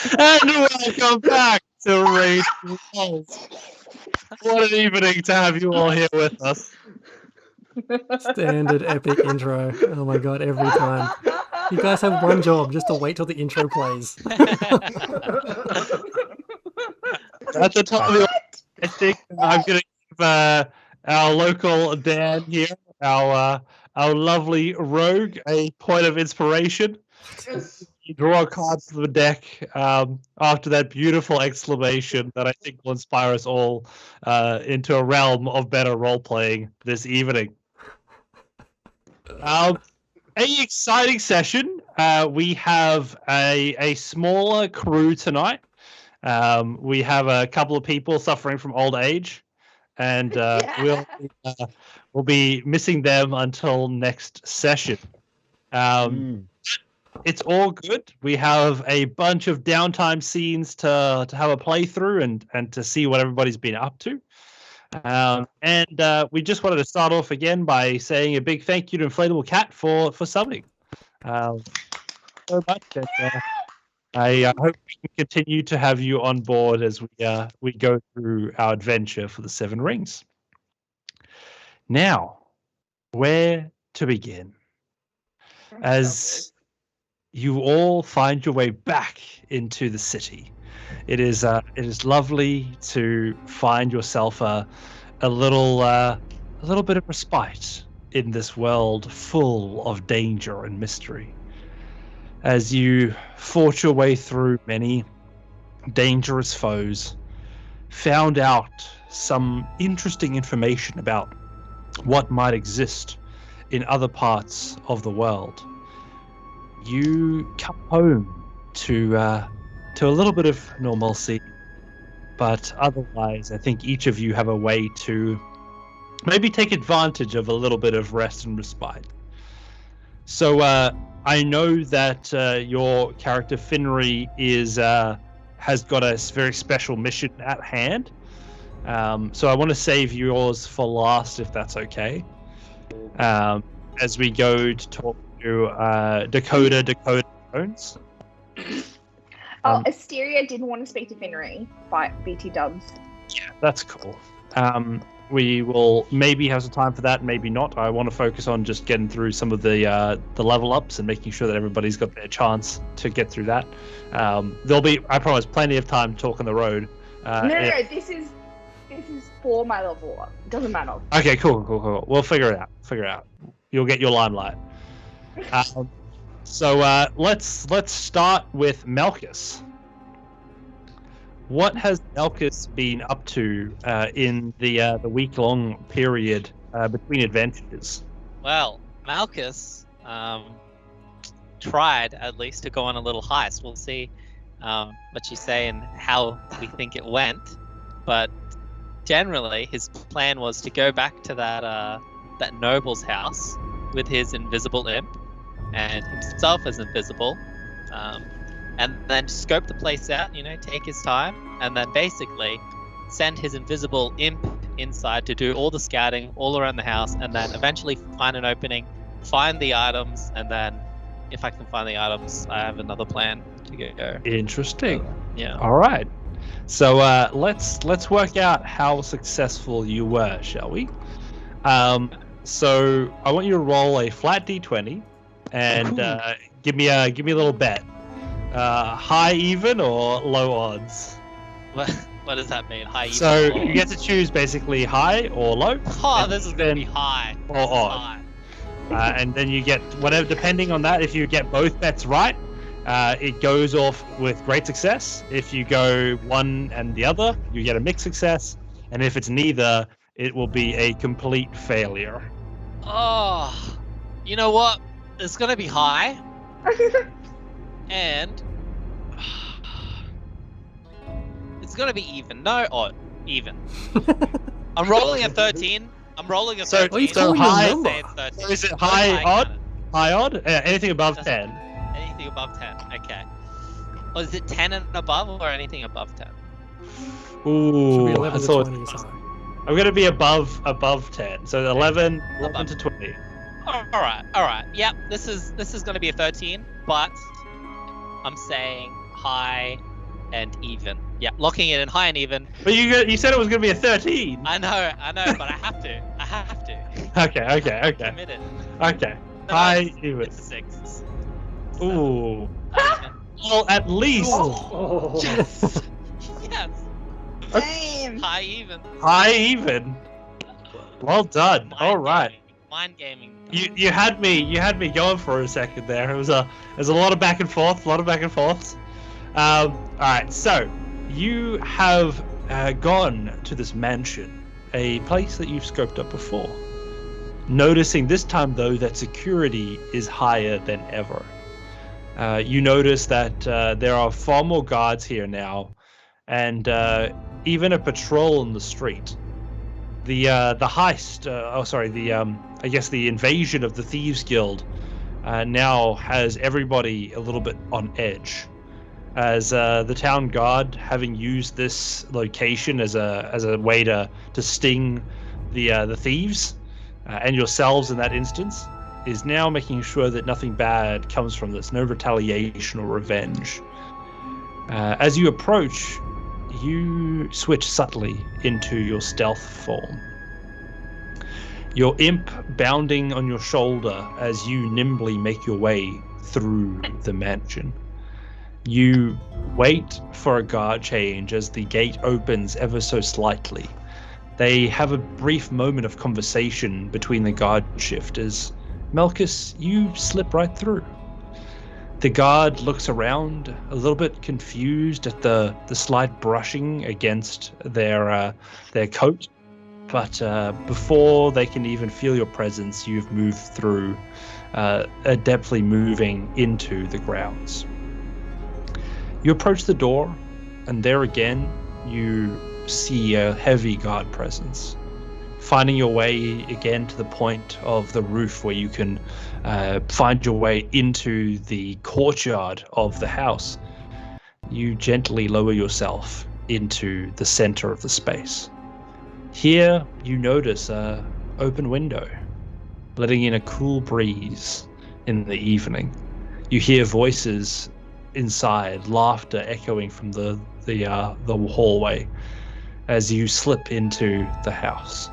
And welcome back to Raid Rolls. What an evening to have you all here with us. Standard epic intro. Oh my god, every time. You guys have one job, just to wait till the intro plays. At the top of the I think I'm going to give our local Dan here, our lovely rogue, a point of inspiration. You draw a card from the deck after that beautiful exclamation that I think will inspire us all into a realm of better role-playing this evening. A exciting session. We have a smaller crew tonight. We have a couple of people suffering from old age, and we'll be missing them until next session. It's all good. We have a bunch of downtime scenes to have a playthrough and to see what everybody's been up to. And we just wanted to start off again by saying a big thank you to Inflatable Cat for subbing. So much. I hope we can continue to have you on board as we go through our adventure for the Seven Rings. Now, where to begin? As you all find your way back into the city, it is lovely to find yourself a little bit of respite in this world full of danger and mystery. As you fought your way through many dangerous foes, found out some interesting information about what might exist in other parts of the world, you come home to a little bit of normalcy, but otherwise I think each of you have a way to maybe take advantage of a little bit of rest and respite. So I know that your character Finry has got a very special mission at hand. So I want to save yours for last, if that's okay. As we go to talk to Dakota Jones. Asteria didn't want to speak to Finry, but BT dubs. Yeah, that's cool. We will maybe have some time for that, maybe not. I want to focus on just getting through some of the level ups and making sure that everybody's got their chance to get through that. There'll be, I promise, plenty of time to talk on the road. No, this is for my level up. Doesn't matter. Okay, cool. We'll figure it out. You'll get your limelight. So let's start with Malkis. What has Malkis been up to in the week-long period between adventures? Well, Malkis tried at least to go on a little heist. We'll see what you say and how we think it went. But generally, his plan was to go back to that noble's house with his invisible imp and himself as invisible. And then scope the place out, take his time, and then basically send his invisible imp inside to do all the scouting all around the house, and then eventually find an opening, find the items, and then if I can find the items, I have another plan to go. Interesting. Yeah. All right. So let's work out how successful you were, shall we? So I want you to roll a flat d20 and give me a little bet. High, even, or low odds? What does that mean? High, even, so or... you get to choose basically high or low. Oh, this is going to be high. Or odd. And then you get whatever, depending on that. If you get both bets right, it goes off with great success. If you go one and the other, you get a mixed success. And if it's neither, it will be a complete failure. Oh, you know what? It's going to be high. And it's gonna be even. No, odd. Even. I'm rolling a 13. So high. So is it high odd? High odd? Anything above 10. Anything above 10. Okay. Or is it 10 and above, or anything above 10? Ooh, 11 to 20. I'm gonna be above 10. So 11 to 20. All right. Yep. This is gonna be a 13, but I'm saying high and even. Yeah, locking it in high and even. But you said it was going to be a 13. I know, but I have to. Okay. Committed. Okay. But High, even. It's a 6. Ooh. Well, at least. Oh. Yes. Yes. Damn. High even. High, even. Well done. All right. Mind gaming. You had me going for a second there. There's a lot of back and forth. All right. So you have gone to this mansion, a place that you've scoped up before. Noticing this time though that security is higher than ever. You notice that there are far more guards here now, and even a patrol in the street. The heist, I guess the invasion of the Thieves Guild now has everybody a little bit on edge, as the town guard, having used this location as a way to sting the thieves and yourselves in that instance, is now making sure that nothing bad comes from this, no retaliation or revenge. As you approach, you switch subtly into your stealth form. Your imp bounding on your shoulder as you nimbly make your way through the mansion. You wait for a guard change as the gate opens ever so slightly. They have a brief moment of conversation between the guard shifters. Malkis, you slip right through. The guard looks around, a little bit confused at the slight brushing against their coat, but before they can even feel your presence, you've moved through, adeptly moving into the grounds. You approach the door, and there again, you see a heavy guard presence. Finding your way again to the point of the roof where you can find your way into the courtyard of the house, you gently lower yourself into the center of the space. Here, you notice an open window, letting in a cool breeze in the evening. You hear voices inside, laughter echoing from the hallway as you slip into the house.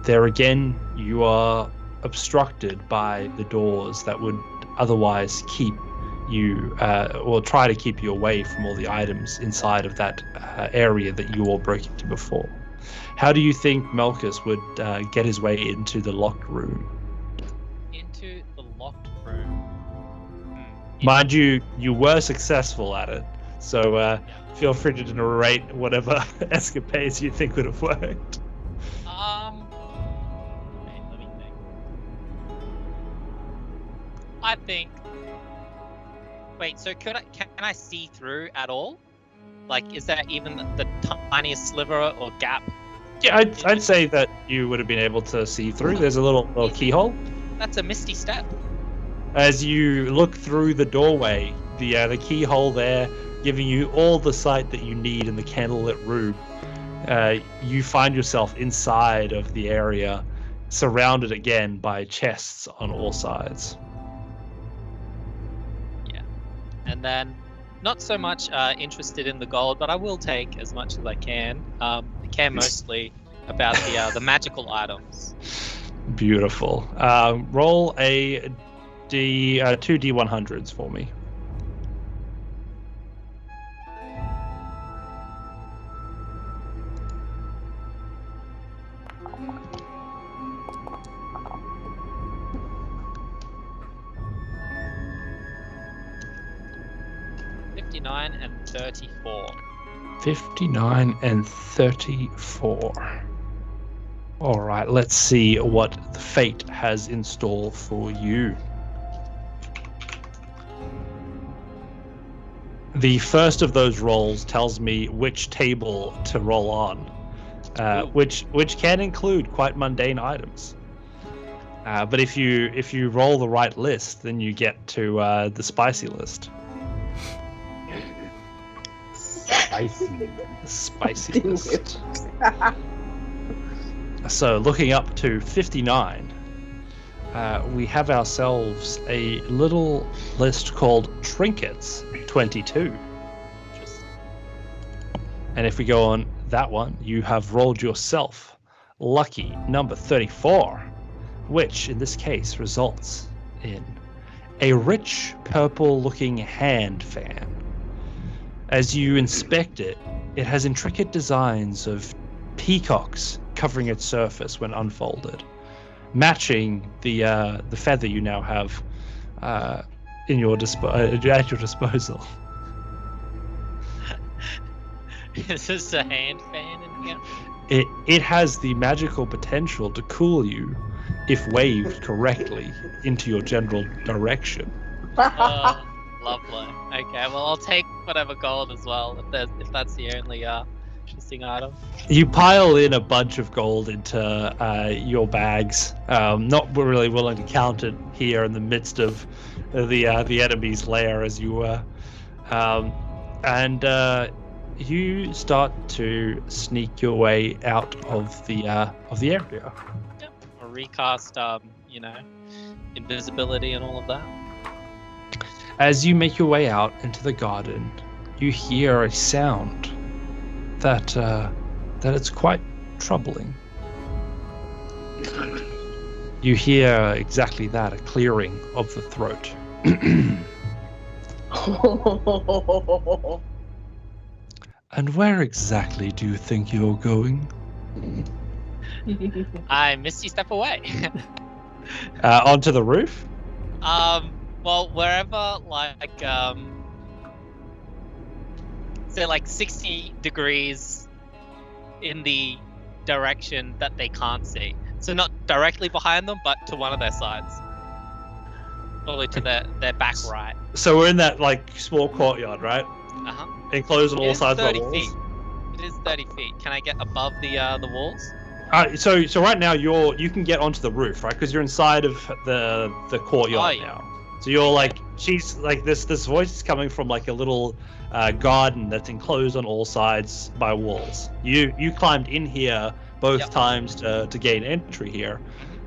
There again, you are obstructed by the doors that would otherwise keep you, or try to keep you away from all the items inside of that area that you all broke into before. How do you think Malkis would get his way into the locked room? Into the locked room. Mind you, you were successful at it, so feel free to narrate whatever escapades you think would have worked. Let me think. I think. Wait, so can I see through at all? Like, is there even the tiniest sliver or gap? Yeah, I'd say that you would have been able to see through. There's a little keyhole. That's a misty step. As you look through the doorway, the keyhole there, giving you all the sight that you need in the candlelit room, you find yourself inside of the area, surrounded again by chests on all sides. Yeah. And then, not so much interested in the gold, but I will take as much as I can. I care mostly about the magical items. Beautiful. Roll a two D100s for me. And 34. 59 and 34. All right, let's see what the fate has in store for you. The first of those rolls tells me which table to roll on, which can include quite mundane items. But if you roll the right list, then you get to the spicy list. Spicy list. So looking up to 59, we have ourselves a little list called Trinkets 22. Interesting. And if we go on that one, you have rolled yourself lucky number 34, which in this case results in a rich purple-looking hand fan. As you inspect it, it has intricate designs of peacocks covering its surface when unfolded, matching the feather you now have at your disposal. Is this a hand fan in here? It has the magical potential to cool you if waved correctly into your general direction. Lovely. Okay, well I'll take whatever gold as well if that's the only missing item. You pile in a bunch of gold into your bags, not really willing to count it here in the midst of the enemy's lair as you were, and you start to sneak your way out of the area. Yep. Or recast, invisibility and all of that. As you make your way out into the garden, you hear a sound that it's quite troubling. You hear exactly that, a clearing of the throat. And where exactly do you think you're going? I misty step away. Onto the roof? Well, wherever, say 60 degrees in the direction that they can't see. So not directly behind them, but to one of their sides. Probably to their back right. So we're in that small courtyard, right? Uh-huh. Enclosed on all sides by 30 walls. feet. It is 30 feet. Can I get above the walls? So right now you can get onto the roof, right? Because you're inside of the courtyard now. So you're she's this voice is coming from a little garden that's enclosed on all sides by walls. You climbed in here both times to gain entry here,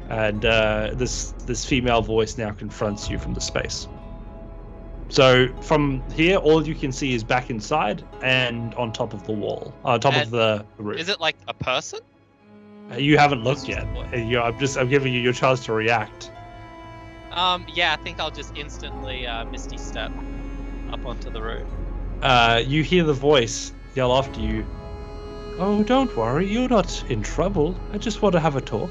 and this female voice now confronts you from the space. So from here, all you can see is back inside and on top of the wall, on top of the roof. Is it a person? You haven't looked yet. I'm giving you your chance to react. Yeah, I think I'll just instantly misty step up onto the roof. You hear the voice yell after you. Oh, don't worry, you're not in trouble. I just want to have a talk.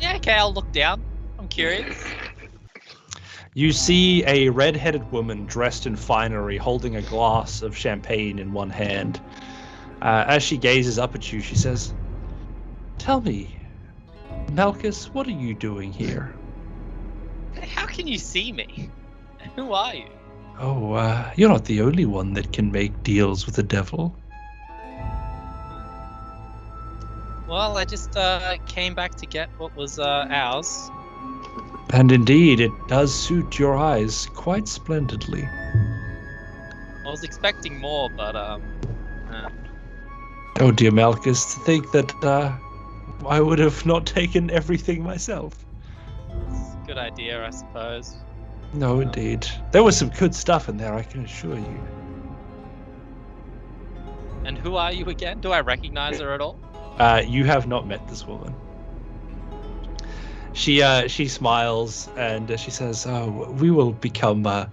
Yeah, okay, I'll look down. I'm curious. You see a red-headed woman dressed in finery holding a glass of champagne in one hand. As she gazes up at you, she says, "Tell me, Malkis, what are you doing here?" How can you see me? Who are you? Oh, you're not the only one that can make deals with the devil. Well, I just came back to get what was ours. And indeed, it does suit your eyes quite splendidly. I was expecting more, but Oh dear Malkis, to think that I would have not taken everything myself. it's a good idea, I suppose. No, indeed. There was some good stuff in there, I can assure you. And who are you again? Do I recognize her at all? You have not met this woman. She smiles and she says, "Oh, we will become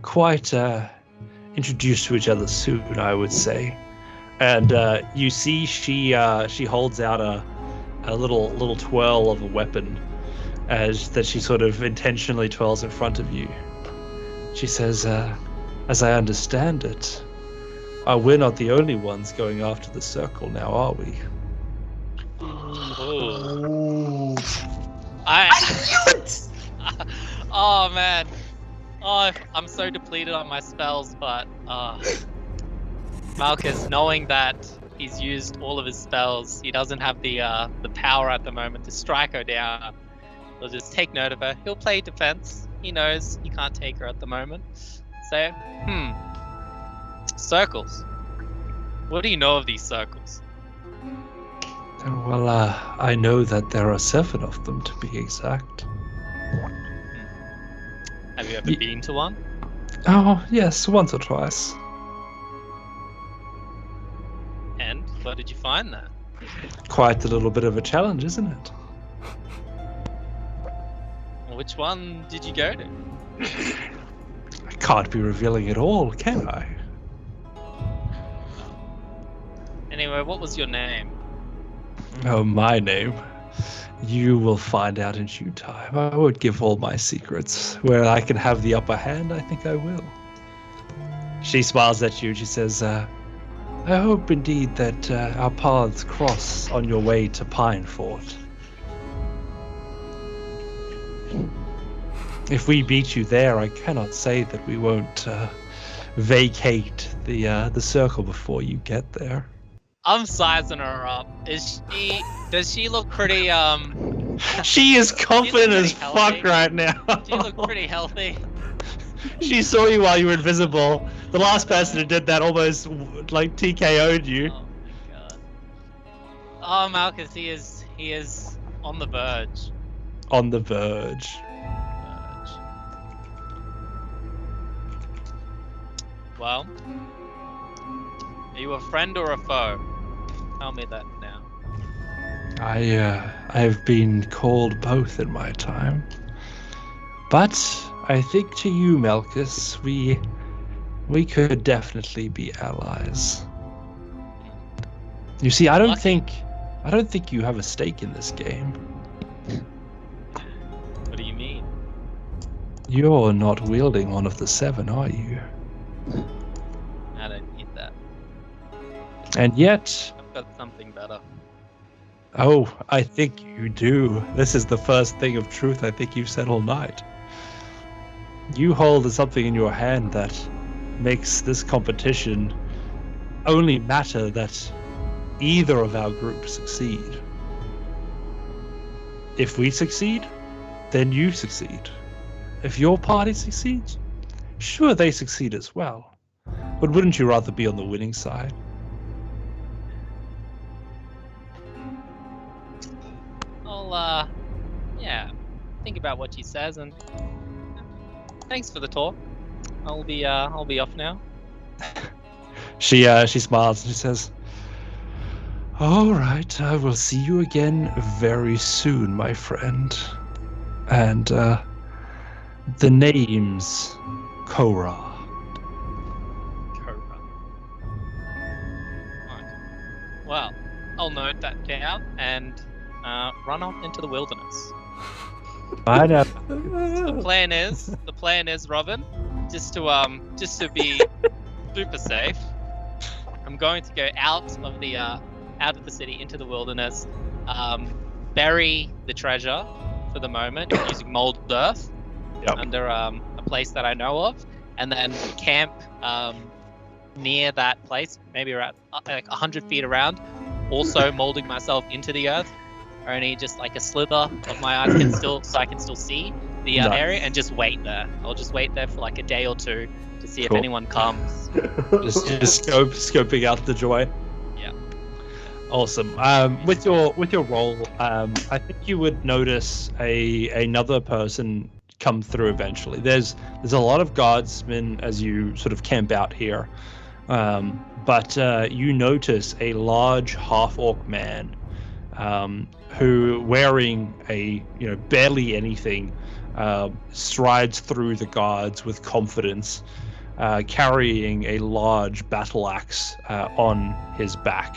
quite introduced to each other soon, I would say." And you see she holds out a little twirl of a weapon that she sort of intentionally twirls in front of you. She says, "As I understand it, we're not the only ones going after the circle now, are we?" Ooh. I knew it! Oh man. Oh, I'm so depleted on my spells, but Malkis, knowing that he's used all of his spells, he doesn't have the power at the moment to strike her down. He'll just take note of her. He'll play defense. He knows he can't take her at the moment. So, circles. What do you know of these circles? Well, I know that there are 7 of them, to be exact. Have you ever been to one? Oh, yes, once or twice. What did you find there? Quite a little bit of a challenge, isn't it? Which one did you go to? I can't be revealing it all, can I? Anyway, what was your name? Oh, my name. You will find out in due time. I won't give all my secrets. Where I can have the upper hand, I think I will. She smiles at you and she says, I hope indeed that our paths cross on your way to Pine Fort. If we beat you there, I cannot say that we won't vacate the circle before you get there. I'm sizing her up. Does she look pretty She is confident as pretty fuck healthy. right now. She look pretty healthy. She saw you while you were invisible. The last person who did that almost like TKO'd you. Oh my god. Oh, Malkis, he is on the verge. On the verge. Well, are you a friend or a foe? Tell me that now. I've been called both in my time. But I think to you, Malkis, we could definitely be allies. You see, I don't think you have a stake in this game. What do you mean? You're not wielding one of the 7, are you? I don't need that. And yet, I've got something better. oh, I think you do. This is the first thing of truth I think you've said all night. You hold something in your hand that makes this competition only matter that either of our groups succeed. If we succeed, then you succeed. If your party succeeds, sure, they succeed as well. But wouldn't you rather be on the winning side? I'll yeah, think about what she says and thanks for the talk. I'll be off now. She smiles and she says, all right, I will see you again very soon, my friend. And the name's Korra. Cobra. Right. Well, I'll note that down and run off into the wilderness. I know. The plan is, Robin, just to be super safe. I'm going to go out of the city into the wilderness, bury the treasure for the moment using mold earth under a place that I know of, and then camp near that place, maybe around like 100 feet around, also molding myself into the earth. Only just like a slither of my eyes so I can still see the area, and just wait there. I'll just wait there for like a day or two to see if anyone comes. just scoping out the joy. Yeah. Awesome. With your role, I think you would notice another person come through eventually. There's a lot of guardsmen as you sort of camp out here, but you notice a large half-orc man who, wearing barely anything, strides through the guards with confidence, carrying a large battle axe on his back.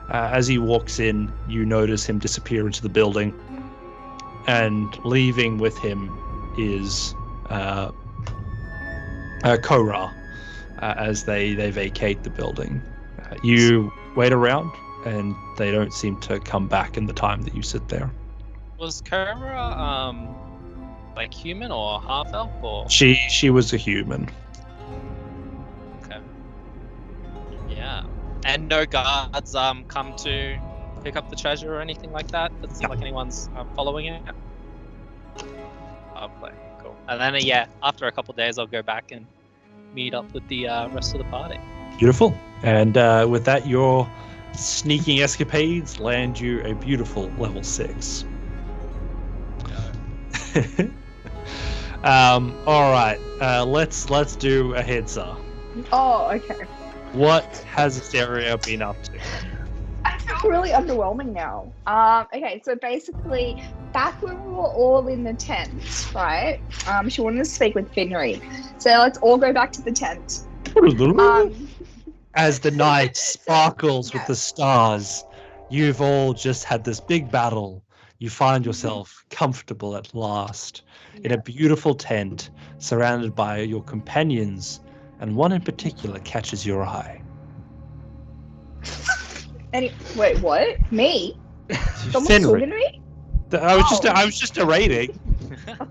As he walks in, you notice him disappear into the building, and leaving with him is Korra as they vacate the building. You wait around, and they don't seem to come back in the time that you sit there. Was Kara like human or half elf or? She was a human. Okay. Yeah. And no guards come to pick up the treasure or anything like that? Doesn't seem like anyone's following it. Okay, cool. And then after a couple of days I'll go back and meet up with the rest of the party. Beautiful. And with that, your sneaking escapades land you a beautiful level 6. All right, let's do a heads up. Oh, okay. What has Asteria been up to? feel really underwhelming now. Okay, so basically, back when we were all in the tent, right? She wanted to speak with Finry. So let's all go back to the tent. As the night sparkles with yeah. the stars, you've all just had this big battle. You find yourself comfortable at last in a beautiful tent surrounded by your companions, and one in particular catches your eye. Wait, what? Me? Someone's Finry. talking to me? I was just narrating.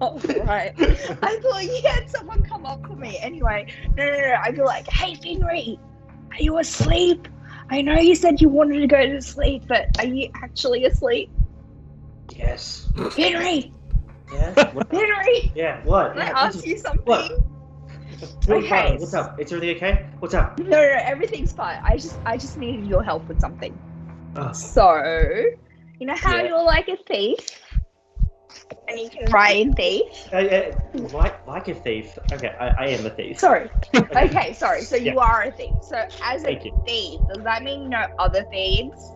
Oh, right. I thought you had someone come up to me. Anyway, no. I'd be like, hey, Finry, are you asleep? I know you said you wanted to go to sleep, but are you actually asleep? Yes. Finry! Yeah? What? Finry! Yeah, what? Can I ask you something? What? Okay. What's up? Is everything okay? What's up? No, everything's fine. I just needed your help with something. Oh. So, you know how Yeah. you're like a thief? And you can write in thief? Like a thief. Okay, I am a thief. Sorry. Okay, sorry. So Yeah. you are a thief. So as a Thank you. thief, does that mean you know other thieves?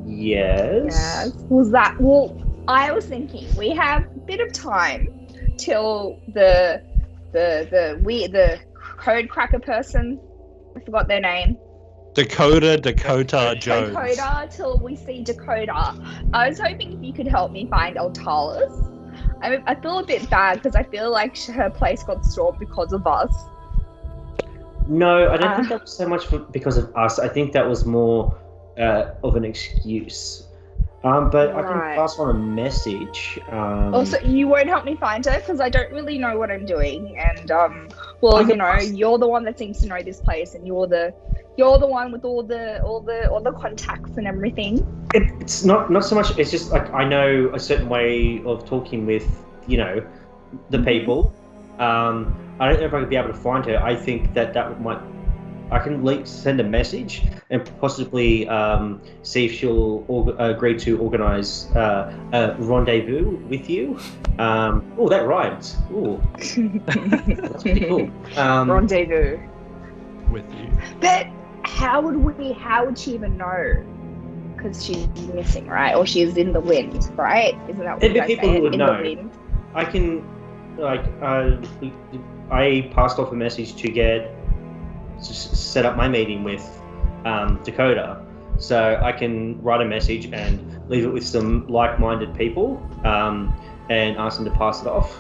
Yes. Well, I was thinking we have a bit of time till the code cracker person. I forgot their name. Dakota Jones. Dakota, till we see Dakota. I was hoping if you could help me find Altalis. I feel a bit bad because I feel like her place got stormed because of us. No, I don't think that was so much because of us. I think that was more of an excuse. But I can pass on a message. Also, you won't help me find her because I don't really know what I'm doing. And well, you know, you're the one that seems to know this place, and you're the one with all the contacts and everything. It's not so much. It's just like I know a certain way of talking with the people. I don't know if I could be able to find her. I think that might. I can at least send a message and possibly see if she'll agree to organise a rendezvous with you. Oh, that rhymes. Ooh, that's pretty cool. Rendezvous With you. But how would she even know? Because she's missing, right? Or she's in the wind, right? Isn't that what you guys People said? who would In know. the wind. I can, I passed off a message to set up my meeting with Dakota, so I can write a message and leave it with some like-minded people, and ask them to pass it off.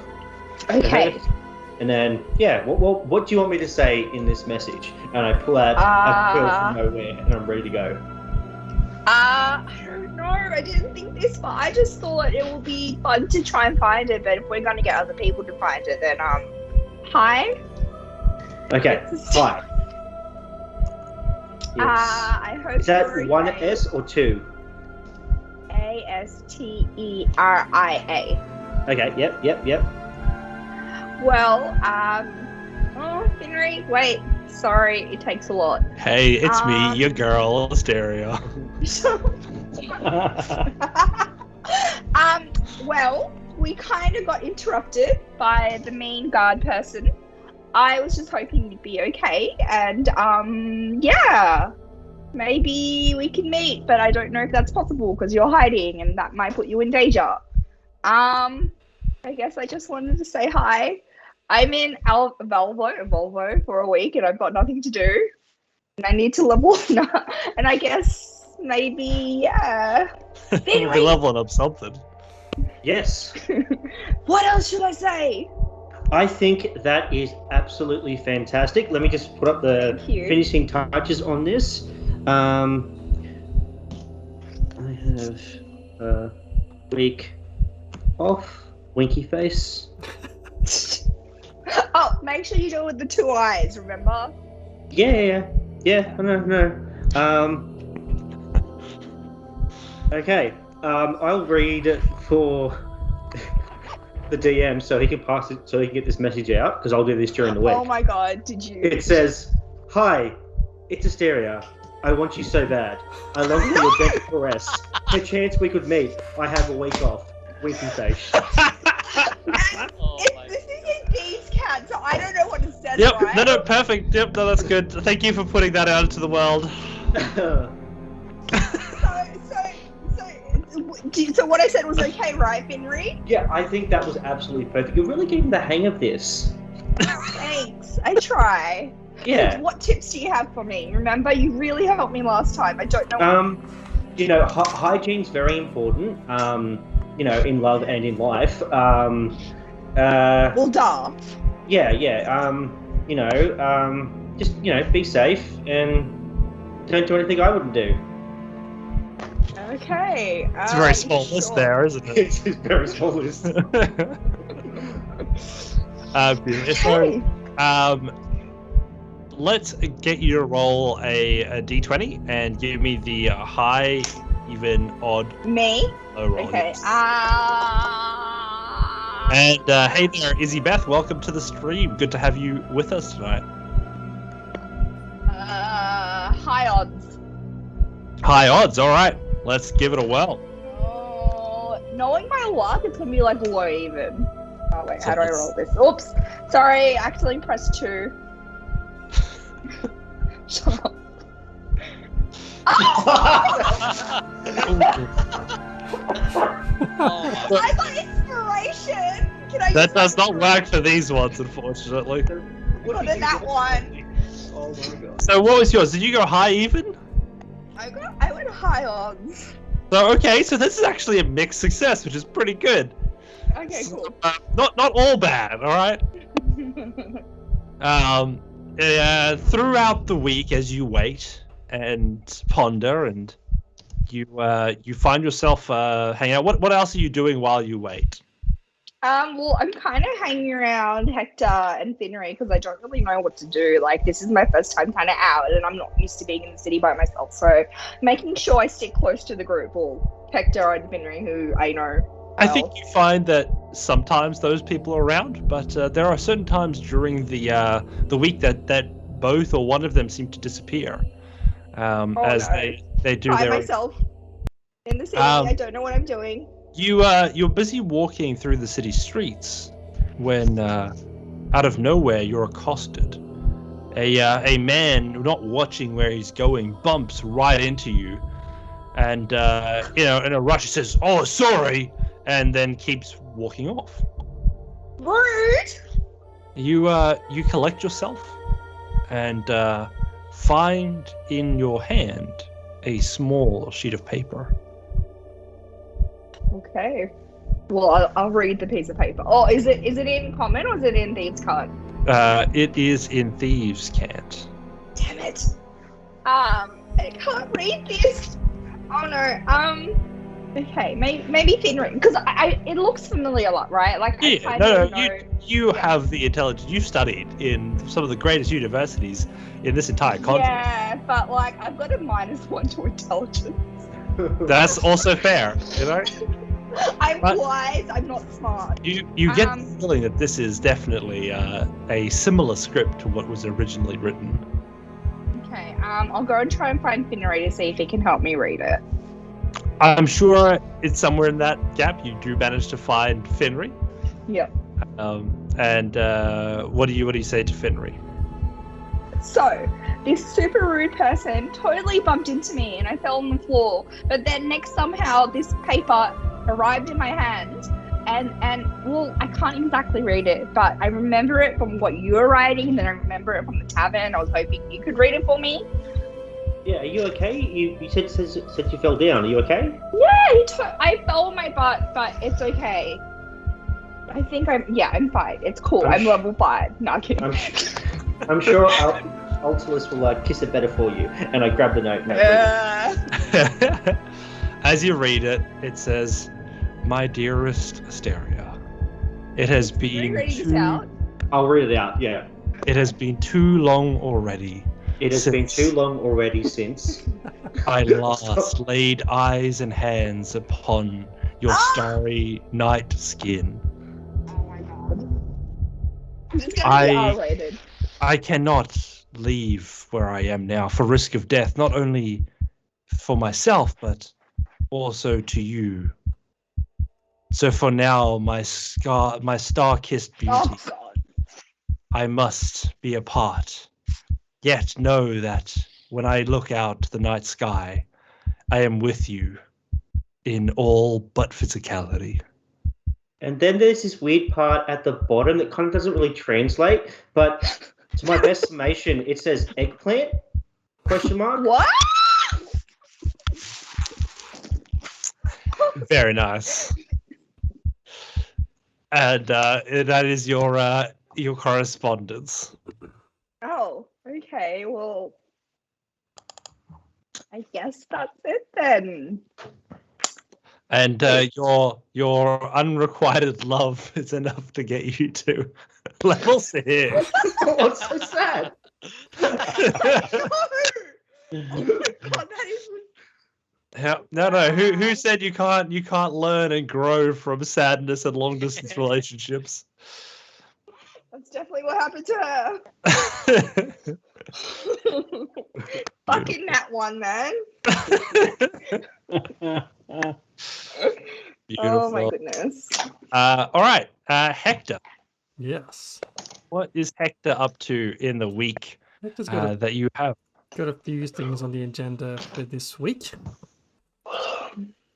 Okay. And then, yeah, what do you want me to say in this message? And I pull out a pill from nowhere, and I'm ready to go. I don't know. I didn't think this far. I just thought it would be fun to try and find it, but if we're gonna get other people to find it, then hi. Okay, hi. I hope Is that you're one okay. S or two? Asteria. Okay, yep. Well, Finry, wait. Sorry, it takes a lot. Hey, it's me, your girl, Asteria. Well, we kind of got interrupted by the main guard person. I was just hoping you'd be okay, and yeah, maybe we can meet, but I don't know if that's possible because you're hiding, and that might put you in danger. I guess I just wanted to say hi. I'm in Volvo for a week, and I've got nothing to do, and I need to level up. And I guess maybe We'll be leveling up something. Yes. What else should I say? I think that is absolutely fantastic. Let me just put up the Thank you. finishing touches on this. I have a week off. Winky face. Oh, make sure you do it with the 2 eyes, remember? Yeah. No. Okay. I'll read for the DM so he can pass it, so he can get this message out, because I'll do this during the week. Oh my god, did you? It says, "Hi, it's Asteria. I want you so bad. I long for your gentle caress. Perchance we could meet. I have a week off. Winky face." This is in Dean's cat, so I don't know what it says, Yep, right? no, perfect. Yep, no, that's good. Thank you for putting that out into the world. So what I said was okay, right, Finry? Yeah, I think that was absolutely perfect. You're really getting the hang of this. Thanks. I try. Yeah. What tips do you have for me? Remember, you really helped me last time. I don't know. You know, hygiene's very important. You know, in love and in life. Well, duh. Yeah. You know, just be safe and don't do anything I wouldn't do. Okay. It's a very small list there, isn't it? It's a very small list. So, let's get you to roll a d20 and give me the high, even, odd, Me? low roll. Okay. Yes. And hey there, Izzy Beth, welcome to the stream. Good to have you with us tonight. High odds. High odds, all right. Let's give it a whirl. Oh, knowing my luck, it's gonna be like low even. Oh wait, So how do I let's- roll this? Oops, sorry, I accidentally pressed 2. Shut up. Oh, I got inspiration. Can I? That use does my not work for these ones, unfortunately. What did that one? Oh my god. So what was yours? Did you go high even? I went high odds. So okay, so this is actually a mixed success, which is pretty good. Okay, cool. Not all bad, all right. Throughout the week, as you wait and ponder, and you find yourself hanging out. What else are you doing while you wait? Well, I'm kind of hanging around Hector and Finry because I don't really know what to do. Like, this is my first time kind of out, and I'm not used to being in the city by myself. So, making sure I stick close to the group, well, Hector and Finry, who I know. I think you find that sometimes those people are around, but there are certain times during the week that both or one of them seem to disappear, they do By their. myself in the city. I don't know what I'm doing. You're busy walking through the city streets when out of nowhere you're accosted. A man not watching where he's going bumps right into you, and in a rush he says, "Oh, sorry," and then keeps walking off. Rude. You collect yourself and find in your hand a small sheet of paper. Okay. Well, I'll read the piece of paper. Oh, is it in common or is it in thieves' cant? It is in thieves' cant. Damn it. I can't read this. Oh no. Okay, maybe Finry, because it looks familiar, right? Like I kind of know. You have the intelligence. You've studied in some of the greatest universities in this entire continent. Yeah, but like I've got a -1 to intelligence. That's also fair, you know. I'm But- wise. I'm not smart. You get the feeling that this is definitely a similar script to what was originally written. Okay. I'll go and try and find Finry to see if he can help me read it. I'm sure it's somewhere in that gap. You do manage to find Finry. Yep. And what do you say to Finry? So, this super rude person totally bumped into me and I fell on the floor. But then next somehow this paper arrived in my hand and well, I can't exactly read it, but I remember it from what you were writing and then I remember it from the tavern. I was hoping you could read it for me. Yeah, are you okay? You said you fell down. Are you okay? Yeah, I fell on my butt, but it's okay. I think I'm fine. It's cool. I'm level 5. No, I'm kidding. I'm sure Ultimus will kiss it better for you. And I grab the note. As you read it, it says, "My dearest Asteria, it has Are you been reading this out? I'll read it out, yeah. It has been too long already. It has been too long already since I last laid eyes and hands upon your starry night skin. Oh my god. It's gonna be R-rated. I cannot leave where I am now for risk of death, not only for myself, but also to you. So for now, my star-kissed beauty, Oh god. I must be apart. Yet know that when I look out to the night sky, I am with you in all but physicality. And then there's this weird part at the bottom that kind of doesn't really translate, but to my best summation, it says eggplant? Question mark? What? Very nice. And that is your correspondence. Oh, okay. Well, I guess that's it then. And your unrequited love is enough to get you to level 6. What's so sad? Oh my god, that is. No. Who said you can't learn and grow from sadness and long distance relationships? That's definitely what happened to her. Fucking that one, man. Beautiful. Oh my goodness. All right, Hector. Yes. What is Hector up to in the week Hector's got that you have? a few things on the agenda for this week.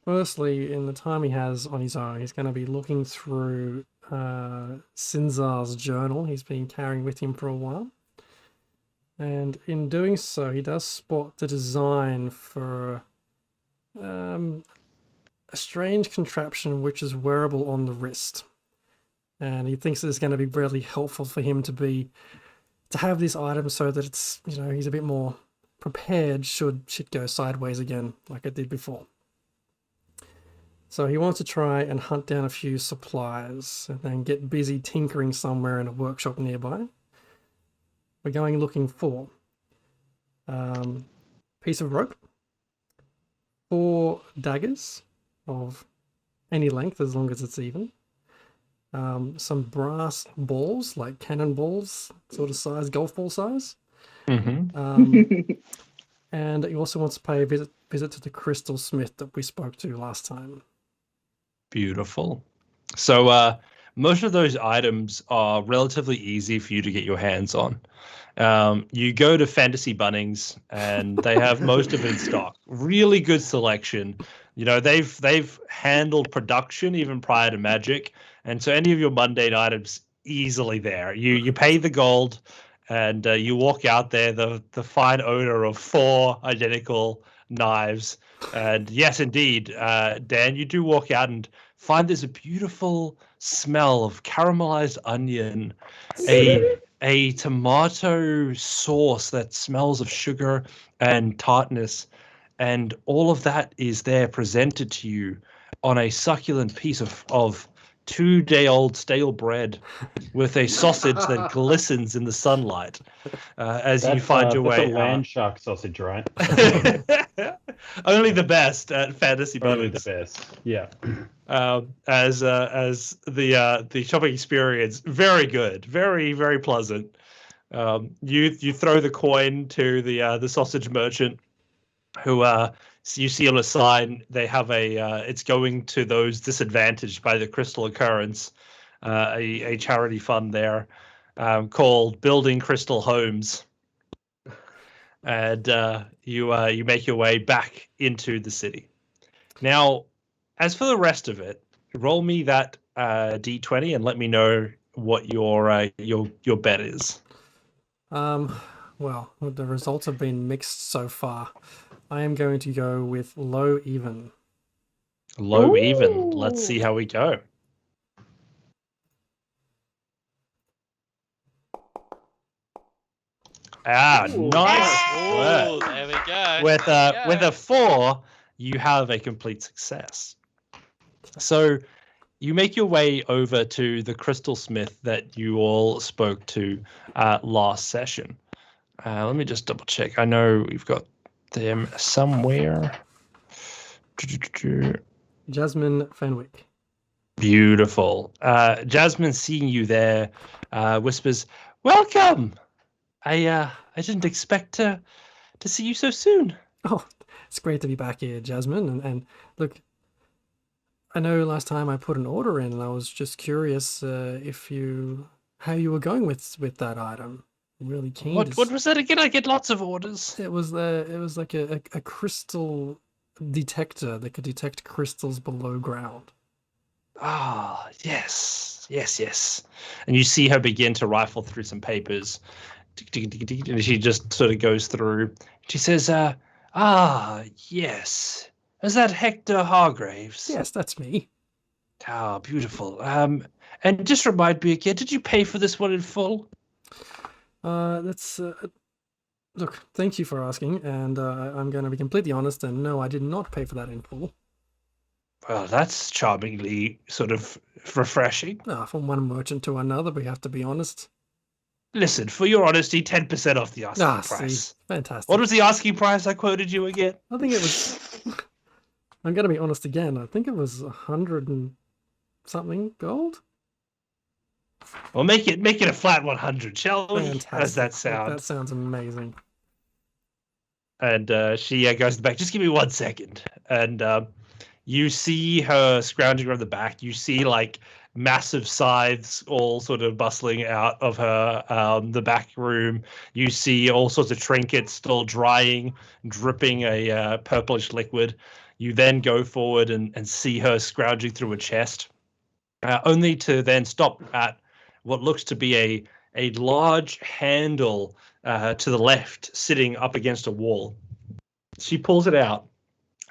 Firstly, in the time he has on his own, he's going to be looking through Sinzar's journal he's been carrying with him for a while. And in doing so, he does spot the design for a strange contraption which is wearable on the wrist. And he thinks it's going to be really helpful for him to have this item so that it's, he's a bit more prepared should shit go sideways again like it did before. So he wants to try and hunt down a few supplies and then get busy tinkering somewhere in a workshop nearby. We're going looking for piece of rope, 4 daggers of any length as long as it's even, some brass balls like cannonballs, sort of size, golf ball size. Mm-hmm. And he also wants to pay a visit to the crystal smith that we spoke to last time. Beautiful. So most of those items are relatively easy for you to get your hands on. You go to Fantasy Bunnings and they have most of it in stock. Really good selection. They've handled production even prior to Magic, and so any of your mundane items easily there. You pay the gold, and you walk out there, the fine odor of 4 identical knives. And yes, indeed, Dan, you do walk out and find there's a beautiful smell of caramelized onion, a tomato sauce that smells of sugar and tartness, and all of that is there presented to you on a succulent piece of 2-day-old stale bread with a sausage that glistens in the sunlight as you find your way. That's a land shark sausage, right? Only the best at Fantasy Bunnings. Only the best. Yeah. As the shopping experience, very good, very very pleasant. You throw the coin to the sausage merchant, who you see on a sign they have it's going to those disadvantaged by the crystal occurrence, a charity fund there called Building Crystal Homes. And you make your way back into the city. Now, as for the rest of it, roll me that d20 and let me know what your bet is. Well, the results have been mixed so far. I am going to go with low even. Low even. Let's see how we go. Nice Oh, work. there we go. With a 4, you have a complete success. So you make your way over to the crystal smith that you all spoke to last session. Let me just double check. I know we've got them somewhere. Jasmine Fenwick. Beautiful. Jasmine, seeing you there, whispers, "Welcome. I didn't expect to see you so soon." Oh, it's great to be back here, Jasmine. And look, I know last time I put an order in, and I was just curious how you were going with that item. I'm really keen. What was that again? I get lots of orders. It was like a crystal detector that could detect crystals below ground. Ah, yes, yes, yes. And you see her begin to rifle through some papers. Tick, tick, tick, tick, and she just sort of goes through. She says, yes. Is that Hector Hargraves? Yes, that's me. Ah, beautiful. And just remind me again, did you pay for this one in full? That's look. Thank you for asking, and I'm going to be completely honest. And no, I did not pay for that in full. Well, that's charmingly sort of refreshing. From one merchant to another, we have to be honest. Listen, for your honesty, 10% off the asking price. See, fantastic. What was the asking price I quoted you again? I think it was. I'm going to be honest again. I think it was 100 and something gold. Well, make it a flat 100, shall we? Fantastic. How does that sound? That sounds amazing. And she goes to the back. Just give me 1 second. And you see her scrounging around the back. You see like massive scythes all sort of bustling out of her the back room. You see all sorts of trinkets still drying, dripping a purplish liquid. You then go forward and see her scrounging through a chest, only to then stop at what looks to be a large handle to the left sitting up against a wall. She pulls it out,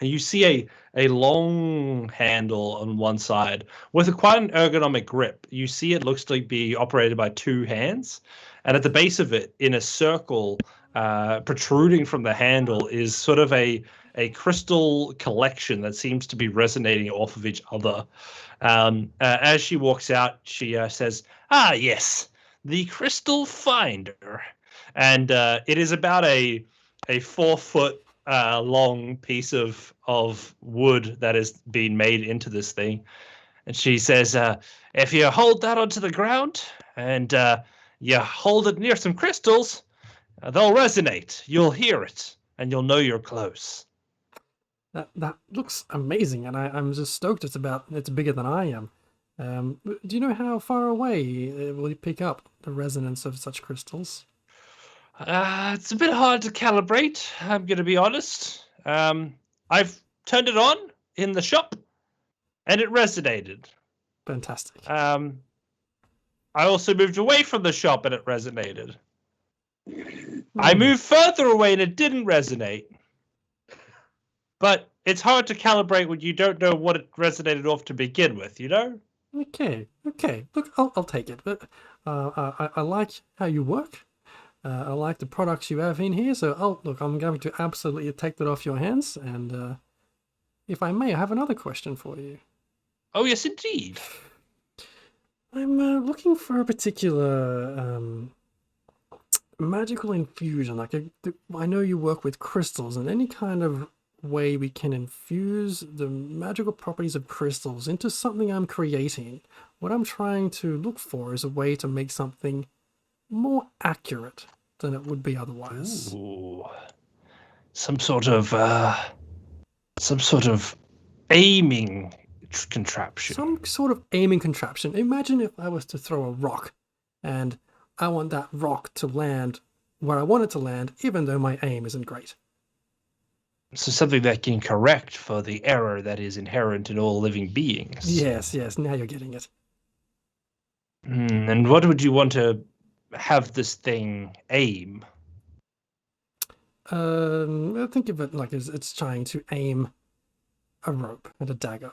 and you see a long handle on one side with quite an ergonomic grip. You see it looks to be operated by 2 hands, and at the base of it, in a circle, protruding from the handle, is sort of a crystal collection that seems to be resonating off of each other. As she walks out, she says, "Ah, yes, the crystal finder," and it is about a 4-foot long piece of wood that has been made into this thing. And she says, if you hold that onto the ground and you hold it near some crystals, they'll resonate. You'll hear it, and you'll know you're close. That looks amazing, and I'm just stoked. It's bigger than I am. Do you know how far away it will pick up the resonance of such crystals? It's a bit hard to calibrate, I'm going to be honest. I've turned it on in the shop, and it resonated. Fantastic. I also moved away from the shop, and it resonated. I moved further away, and it didn't resonate. But it's hard to calibrate when you don't know what it resonated off to begin with, you know? Okay. Look, I'll take it. But I like how you work. I like the products you have in here. So, I'm going to absolutely take that off your hands. And if I may, I have another question for you. Oh, yes, indeed. I'm looking for a particular magical infusion. I know you work with crystals, and any kind of way we can infuse the magical properties of crystals into something I'm creating. What I'm trying to look for is a way to make something more accurate than it would be otherwise. Ooh. Some sort of aiming contraption. Some sort of aiming contraption. Imagine if I was to throw a rock, and I want that rock to land where I want it to land, even though my aim isn't great. So something that can correct for the error that is inherent in all living beings. Yes, now you're getting it. And what would you want to have this thing aim? I think of it like it's trying to aim a rope and a dagger.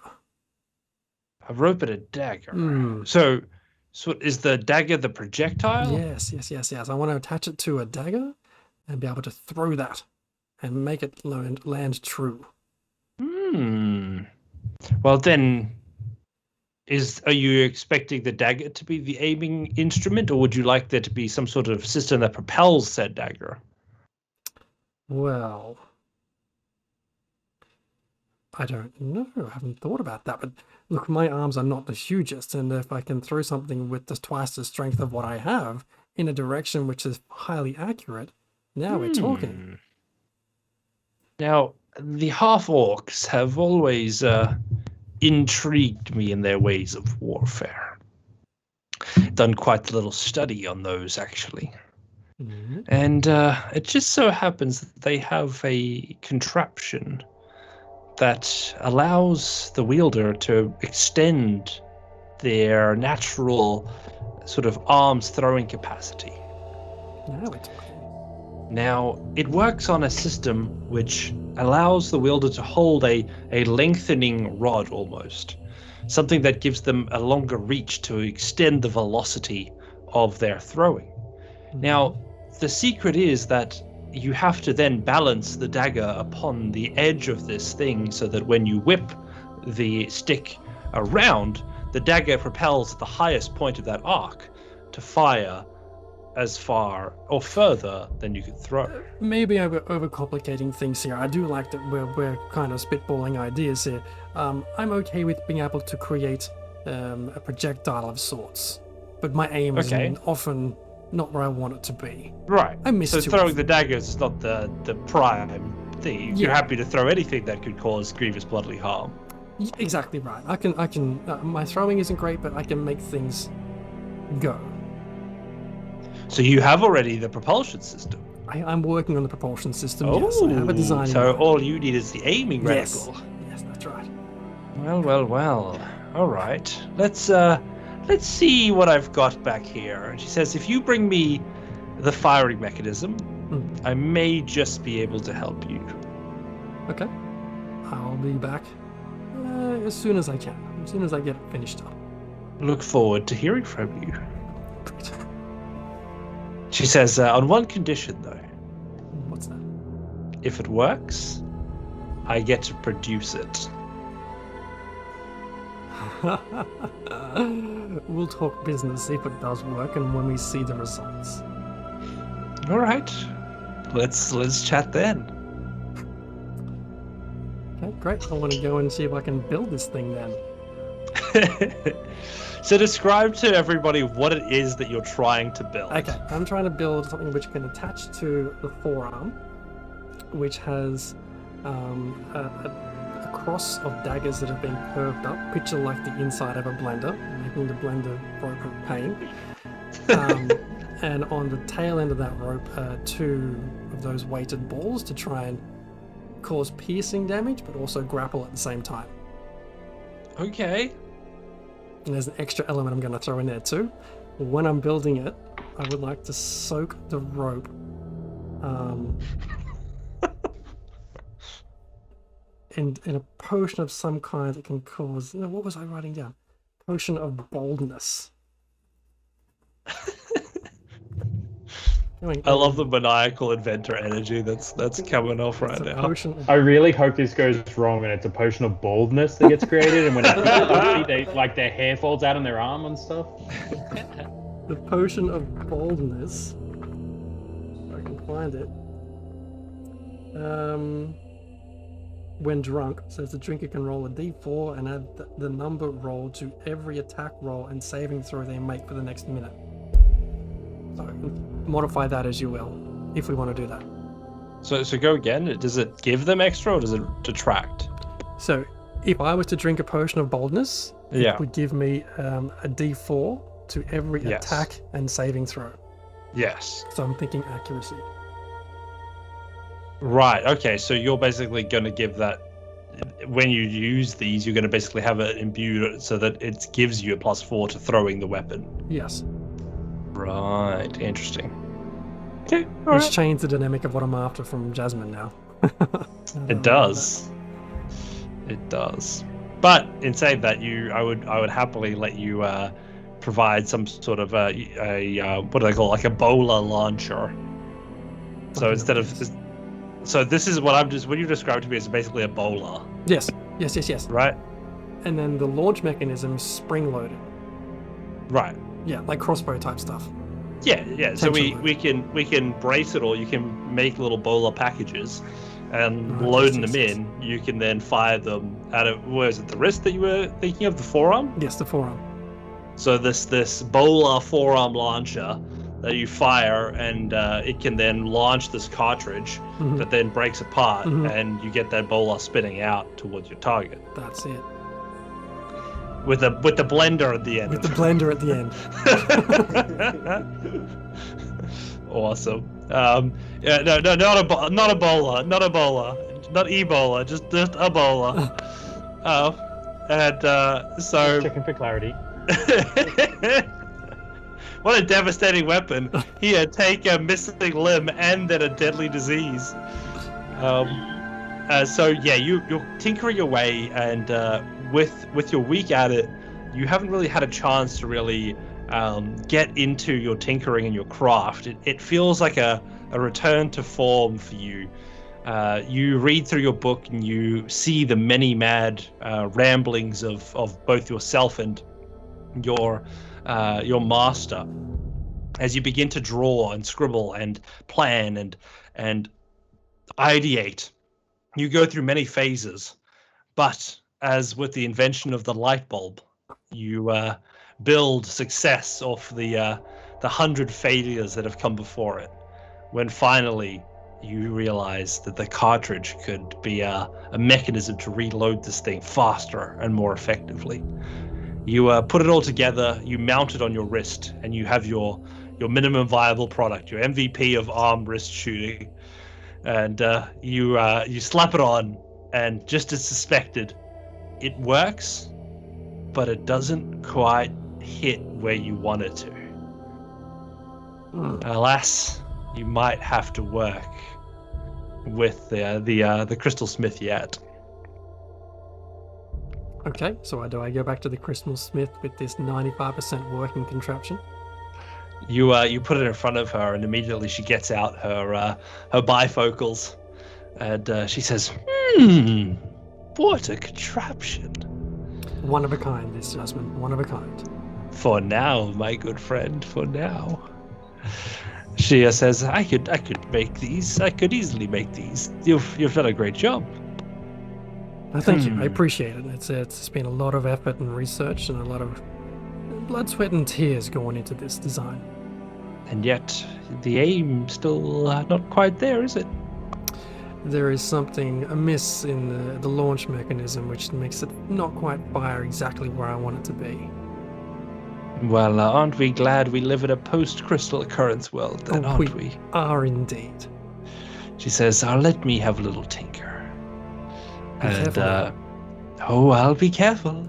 A rope and a dagger. So is the dagger the projectile? Yes. I want to attach it to a dagger and be able to throw that and make it land true. Well, then, are you expecting the dagger to be the aiming instrument, or would you like there to be some sort of system that propels said dagger? Well, I don't know. I haven't thought about that. But look, my arms are not the hugest, and if I can throw something with just twice the strength of what I have in a direction which is highly accurate, now we're talking. Now, the half-orcs have always intrigued me in their ways of warfare. Done quite a little study on those, actually. And it just so happens that they have a contraption that allows the wielder to extend their natural sort of arms throwing capacity. Now we're talking. Now, it works on a system which allows the wielder to hold a lengthening rod almost, something that gives them a longer reach to extend the velocity of their throwing. Now, the secret is that you have to then balance the dagger upon the edge of this thing so that when you whip the stick around, the dagger propels at the highest point of that arc to fire as far or further than you could throw. Maybe I'm overcomplicating things here. I do like that we're kind of spitballing ideas here. I'm okay with being able to create a projectile of sorts, but my aim is often not where I want it to be. Right. I missed so too throwing often. the daggers is not the prime thing. You're happy to throw anything that could cause grievous bodily harm. Exactly right. I can. My throwing isn't great, but I can make things go. So you have already the propulsion system. I'm working on the propulsion system. Yes, I have a design. So all you need is the aiming Yes. reticle. Yes, that's right. Well. All right. Let's see what I've got back here. And she says, if you bring me the firing mechanism, I may just be able to help you. Okay. I'll be back as soon as I can. As soon as I get it finished up. Look forward to hearing from you. Great. She says, on one condition, though. What's that? If it works, I get to produce it. We'll talk business if it does work and when we see the results. All right. Let's chat then. Okay, great. I want to go and see if I can build this thing then. So describe to everybody what it is that you're trying to build. Okay, I'm trying to build something which can attach to the forearm, which has a cross of daggers that have been curved up, picture like the inside of a blender, making the blender rope of pain. And on the tail end of that rope, 2 of those weighted balls to try and cause piercing damage, but also grapple at the same time. Okay. And there's an extra element I'm going to throw in there too. When I'm building it, I would like to soak the rope in a potion of some kind that can cause... what was I writing down? Potion of boldness. I love the maniacal inventor energy that's coming off right now. Potion of... I really hope this goes wrong and it's a potion of baldness that gets created, and when they like their hair falls out on their arm and stuff. The potion of boldness. If I can find it. When drunk, says the drinker can roll a d4 and add the number rolled to every attack roll and saving throw they make for the next minute. So modify that as you will, if we want to do that. So go again. Does it give them extra or does it detract? So if I was to drink a potion of boldness, it would give me a d4 to every attack and saving throw. Yes. So I'm thinking accuracy. Right. Okay. So you're basically going to give that when you use these, you're going to basically have it imbued so that it gives you a +4 to throwing the weapon. Yes. Right. Interesting. Okay. Which changed the dynamic of what I'm after from Jasmine now. It does. It does. But in saying that, I would happily let you provide some sort of a what do they call it? Like a bowler launcher. So instead of this is what you described to me as basically a bowler. Yes. Right. And then the launch mechanism is spring-loaded. Right. Yeah, like crossbow type stuff. Yeah. So we can brace it, or you can make little bowler packages, and loading them in, you can then fire them out of, where is it, the wrist that you were thinking of, the forearm? Yes, the forearm. So this bowler forearm launcher that you fire, and it can then launch this cartridge that then breaks apart, and you get that bowler spinning out towards your target. That's it. With the blender at the end. With the blender at the end. Awesome. Yeah, no, not a bowler. not Ebola, just Ebola. So Checking for clarity. what a devastating weapon! Here, take a missing limb and then a deadly disease. So yeah, you're tinkering away, and with your week at it, you haven't really had a chance to really get into your tinkering and your craft. It feels like a return to form for you. You read through your book and you see the many mad ramblings of both yourself and your master as you begin to draw and scribble and plan and ideate. You go through many phases, but as with the invention of the light bulb, you build success off the 100 failures that have come before it, when finally you realize that the cartridge could be a mechanism to reload this thing faster and more effectively. You put it all together, you mount it on your wrist, and you have your minimum viable product, your MVP of arm wrist shooting. And you slap it on, and just as suspected, it works, but it doesn't quite hit where you want it to. Alas, you might have to work with the crystal smith yet. Okay, so do I go back to the crystal smith with this 95% working contraption? You put it in front of her, and immediately she gets out her bifocals, and she says, what a contraption. One of a kind, this Jasmine. One of a kind. For now, my good friend, for now. She says, I could make these. I could easily make these. You've done a great job. Thank you. I appreciate it. It's been a lot of effort and research and a lot of blood, sweat, and tears going into this design. And yet, the aim still not quite there, is it? There is something amiss in the launch mechanism, which makes it not quite fire exactly where I want it to be. Well, aren't we glad we live in a post-crystal occurrence world, then, aren't we? Are indeed. She says, let me have a little tinker. Be careful. I'll be careful.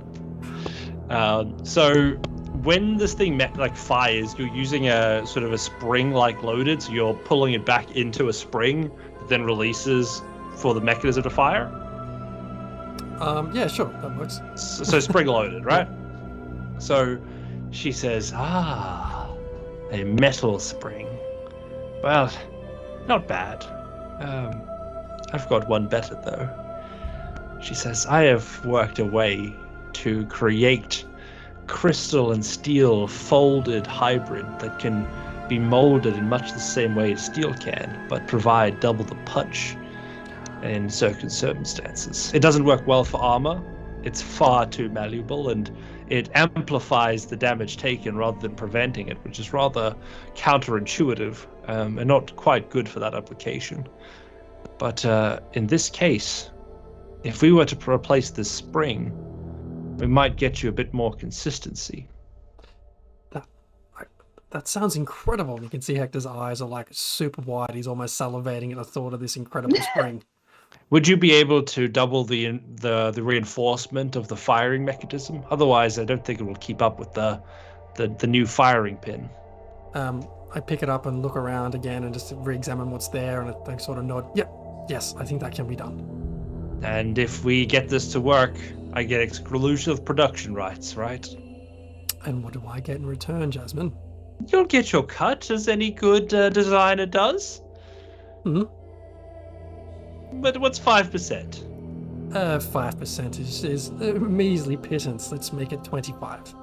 So when this thing fires, you're using a sort of a spring loaded, so you're pulling it back into a spring that then releases for the mechanism to fire. Yeah, sure, that works. So spring loaded, right? So she says, a metal spring. Well, not bad. I've got one better though. She says, I have worked a way to create crystal and steel folded hybrid that can be molded in much the same way as steel can, but provide double the punch in certain circumstances. It doesn't work well for armor. It's far too malleable, and it amplifies the damage taken rather than preventing it, which is rather counterintuitive and not quite good for that application. But in this case, if we were to replace this spring, we might get you a bit more consistency. That sounds incredible. You can see Hector's eyes are super wide. He's almost salivating at the thought of this incredible spring. Would you be able to double the reinforcement of the firing mechanism? Otherwise, I don't think it will keep up with the new firing pin. I pick it up and look around again and just re-examine what's there, and I sort of nod. Yes, I think that can be done. And if we get this to work, I get exclusive production rights, right? And what do I get in return, Jasmine? You'll get your cut, as any good designer does. Mm-hmm. But what's 5%? 5% is measly pittance. Let's make it 25.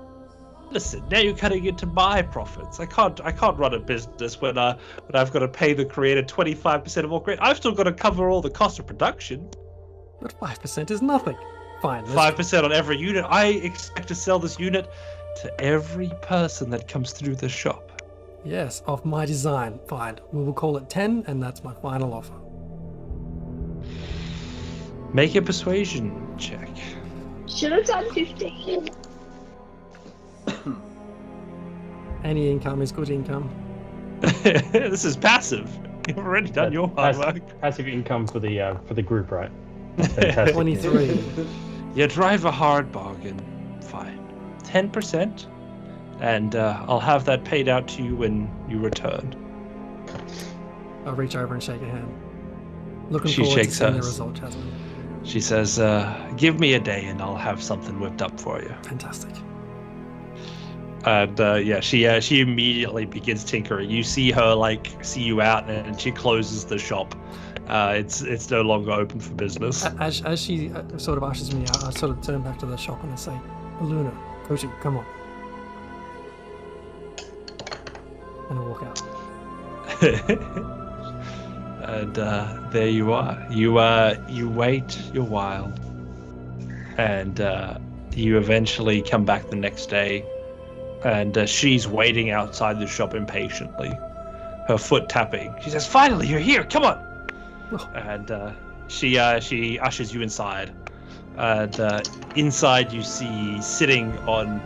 Listen, now you're cutting into my profits. I can't run a business when I've got to pay the creator 25% of all credit. I've still got to cover all the cost of production. But 5% is nothing. Fine. 5% on every unit. I expect to sell this unit to every person that comes through the shop. Yes, off my design. Fine. We will call it 10, and that's my final offer. Make a persuasion check. Should have done 15. Any income is good income. This is passive. You've already done your hard work. Passive income for the group, right? Fantastic. 23. You drive a hard bargain. Fine. 10%. And I'll have that paid out to you when you return. I'll reach over and shake her hand. Looking She forward to shakes seeing the hers. result, Jasmine. She says, give me a day and I'll have something whipped up for you. Fantastic. And she immediately begins tinkering. You see her see you out, and she closes the shop. It's no longer open for business. As she sort of ushers me out, I sort of turn back to the shop and I say, Luna, Koshi, come on. And I walk out. And there you are. You wait your while, and you eventually come back the next day, and she's waiting outside the shop impatiently, her foot tapping. She says, "Finally, you're here! Come on!" Oh. And she ushers you inside, and inside you see sitting on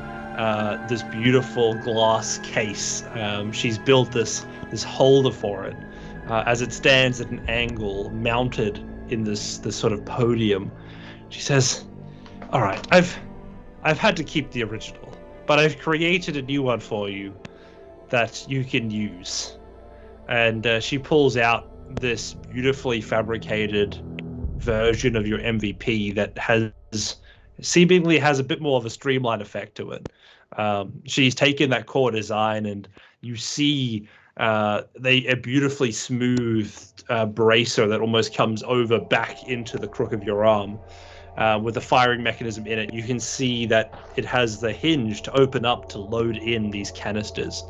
this beautiful glass case. She's built this holder for it. As it stands at an angle, mounted in this sort of podium. She says, "All right, I've had to keep the original, but I've created a new one for you that you can use." And she pulls out this beautifully fabricated version of your MVP that seemingly has a bit more of a streamlined effect to it. She's taken that core design, and you see a beautifully smooth bracer that almost comes over back into the crook of your arm with a firing mechanism in it. You can see that it has the hinge to open up to load in these canisters.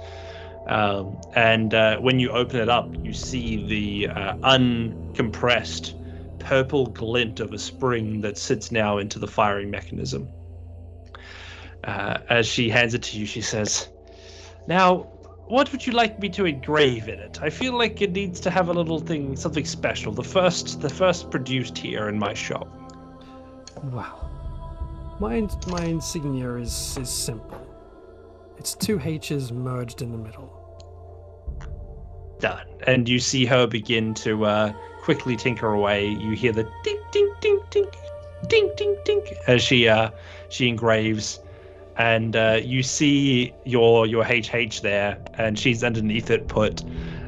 And when you open it up, you see the uncompressed purple glint of a spring that sits now into the firing mechanism. As she hands it to you, she says, "Now, what would you like me to engrave in it? I feel like it needs to have a little thing, something special. The first produced here in my shop." Wow. My insignia is simple. It's 2 H's merged in the middle. Done. And you see her begin to quickly tinker away. You hear the ding, ding, ding, ding, ding, ding, ding as she engraves. And you see your HH there, and she's underneath it put,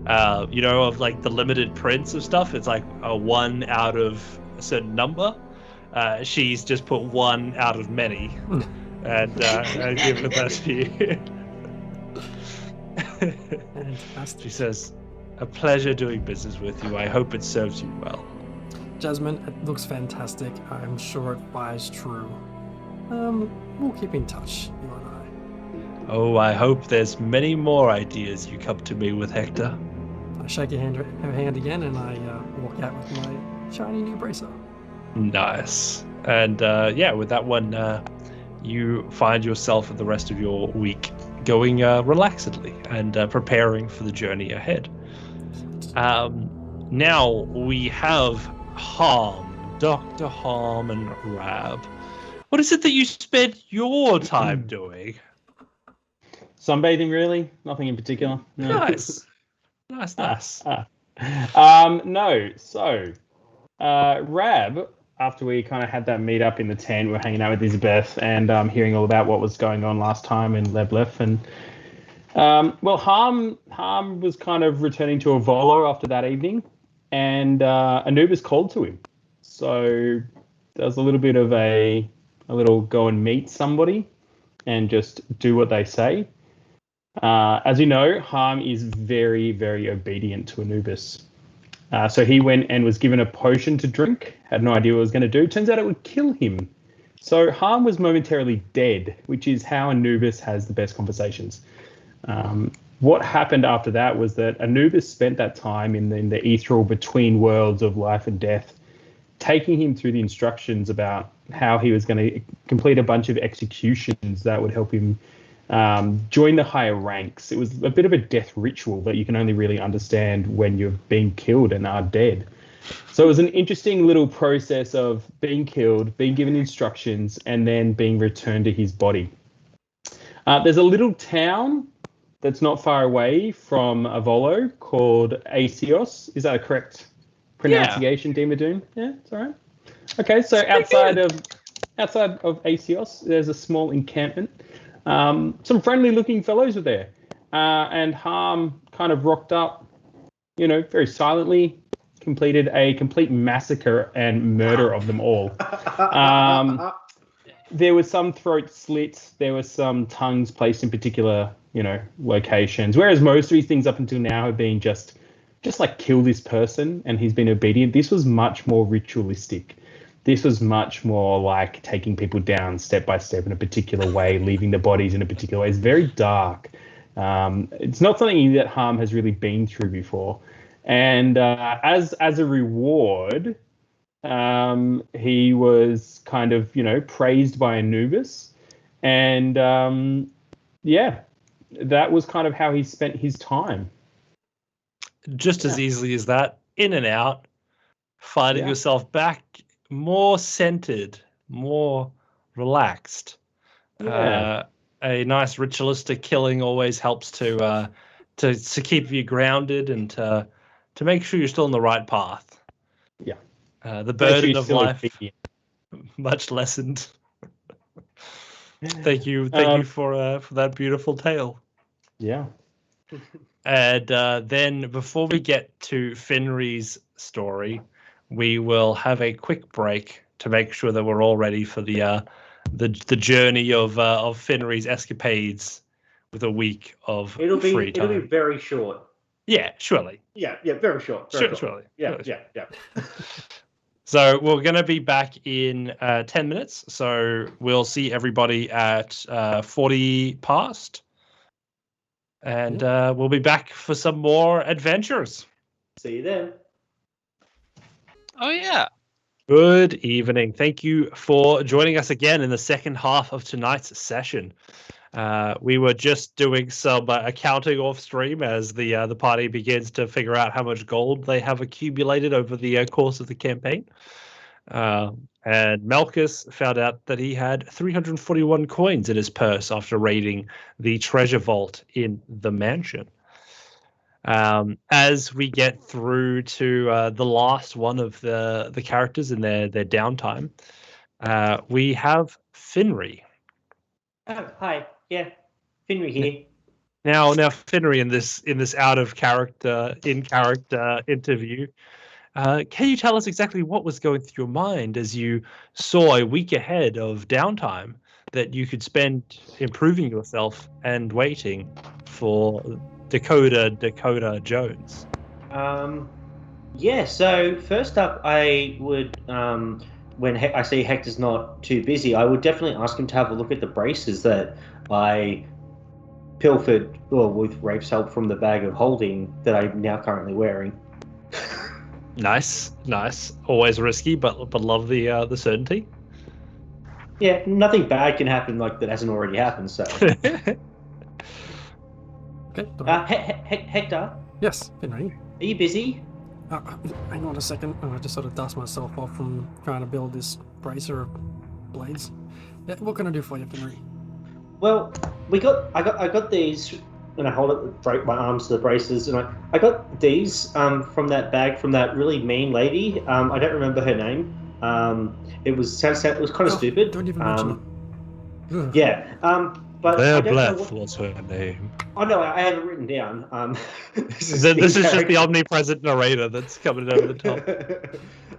of like the limited prints of stuff. It's like a 1 out of a certain number. She's just put 1 out of many, and give it that to you. She says, "A pleasure doing business with you. I hope it serves you well." Jasmine, it looks fantastic. I'm sure it fires true. We'll keep in touch, you and I. Oh, I hope there's many more ideas you come to me with, Hector. I shake her hand again, and I walk out with my shiny new bracer. Nice. And with that one, you find yourself for the rest of your week going relaxedly and preparing for the journey ahead. Now we have Dr. Harm and Rab. What is it that you spend your time doing? Sunbathing, really? Nothing in particular. No. Nice. Nice. No. So, Rab, after we kind of had that meet up in the tent, we were hanging out with Elizabeth and hearing all about what was going on last time in Leblef. And, Harm was kind of returning to Avolo after that evening, and Anubis called to him. So there was a little bit of a little go and meet somebody and just do what they say. As you know, Harm is very, very obedient to Anubis. So he went and was given a potion to drink, had no idea what it was going to do. Turns out it would kill him. So Harm was momentarily dead, which is how Anubis has the best conversations. What happened after that was that Anubis spent that time in the ethereal between worlds of life and death, taking him through the instructions about how he was going to complete a bunch of executions that would help him join the higher ranks. It was a bit of a death ritual that you can only really understand when you've been killed and are dead. So it was an interesting little process of being killed, being given instructions, and then being returned to his body. There's a little town that's not far away from Avolo called Asios. Is that a correct pronunciation, Dimadoon? Yeah, it's all right. Okay, so outside of Asios, there's a small encampment. Some friendly-looking fellows were there, and Harm kind of rocked up, very silently, completed a complete massacre and murder of them all. There was some throat slits. There were some tongues placed in particular, locations. Whereas most of these things up until now have been just like kill this person and he's been obedient. This was much more ritualistic. This was much more like taking people down step by step in a particular way, leaving the bodies in a particular way. It's very dark. It's not something that Harm has really been through before. And as a reward, he was kind of, praised by Anubis. And that was kind of how he spent his time. Just as easily as that, in and out, finding yourself back more centered, more relaxed. A nice ritualistic killing always helps to keep you grounded and to make sure you're still on the right path. Yeah. The burden of life much lessened. Thank you for that beautiful tale. Yeah. And then before we get to Finry's story, we will have a quick break to make sure that we're all ready for the journey of Finry's escapades with a week of free time. It'll be very short. Yeah, surely. Yeah, very short. Surely. Yeah. So we're going to be back in 10 minutes. So we'll see everybody at 40 past. And we'll be back for some more adventures. See you then. Oh, yeah. Good evening. Thank you for joining us again in the second half of tonight's session. We were just doing some accounting off stream as the party begins to figure out how much gold they have accumulated over the course of the campaign. And Malkis found out that he had 341 coins in his purse after raiding the treasure vault in the mansion. As we get through to the last one of the characters in their downtime, we have Finry. Oh, hi. Yeah, Finry here. Now Finry in this out of character interview. Can you tell us exactly what was going through your mind as you saw a week ahead of downtime that you could spend improving yourself and waiting for Dakota Jones? So first up, I would, when I see Hector's not too busy, I would definitely ask him to have a look at the braces that I pilfered, with Rafe's help, from the bag of holding that I'm now currently wearing. Nice. Always risky, but love the certainty. Yeah, nothing bad can happen like that hasn't already happened. So. Okay. Hector. Yes, Finry. Are you busy? Hang on a second. I just sort of dust myself off from trying to build this bracer of blades. Yeah, what can I do for you, Finry? Well, I got these, and I hold up my arms to the braces, and I got these from that bag from that really mean lady. I don't remember her name. It was kind of stupid. Don't even mention it. Yeah. But Blairbleth was her name. Oh no, I have it written down. This is just the omnipresent narrator that's coming over the top.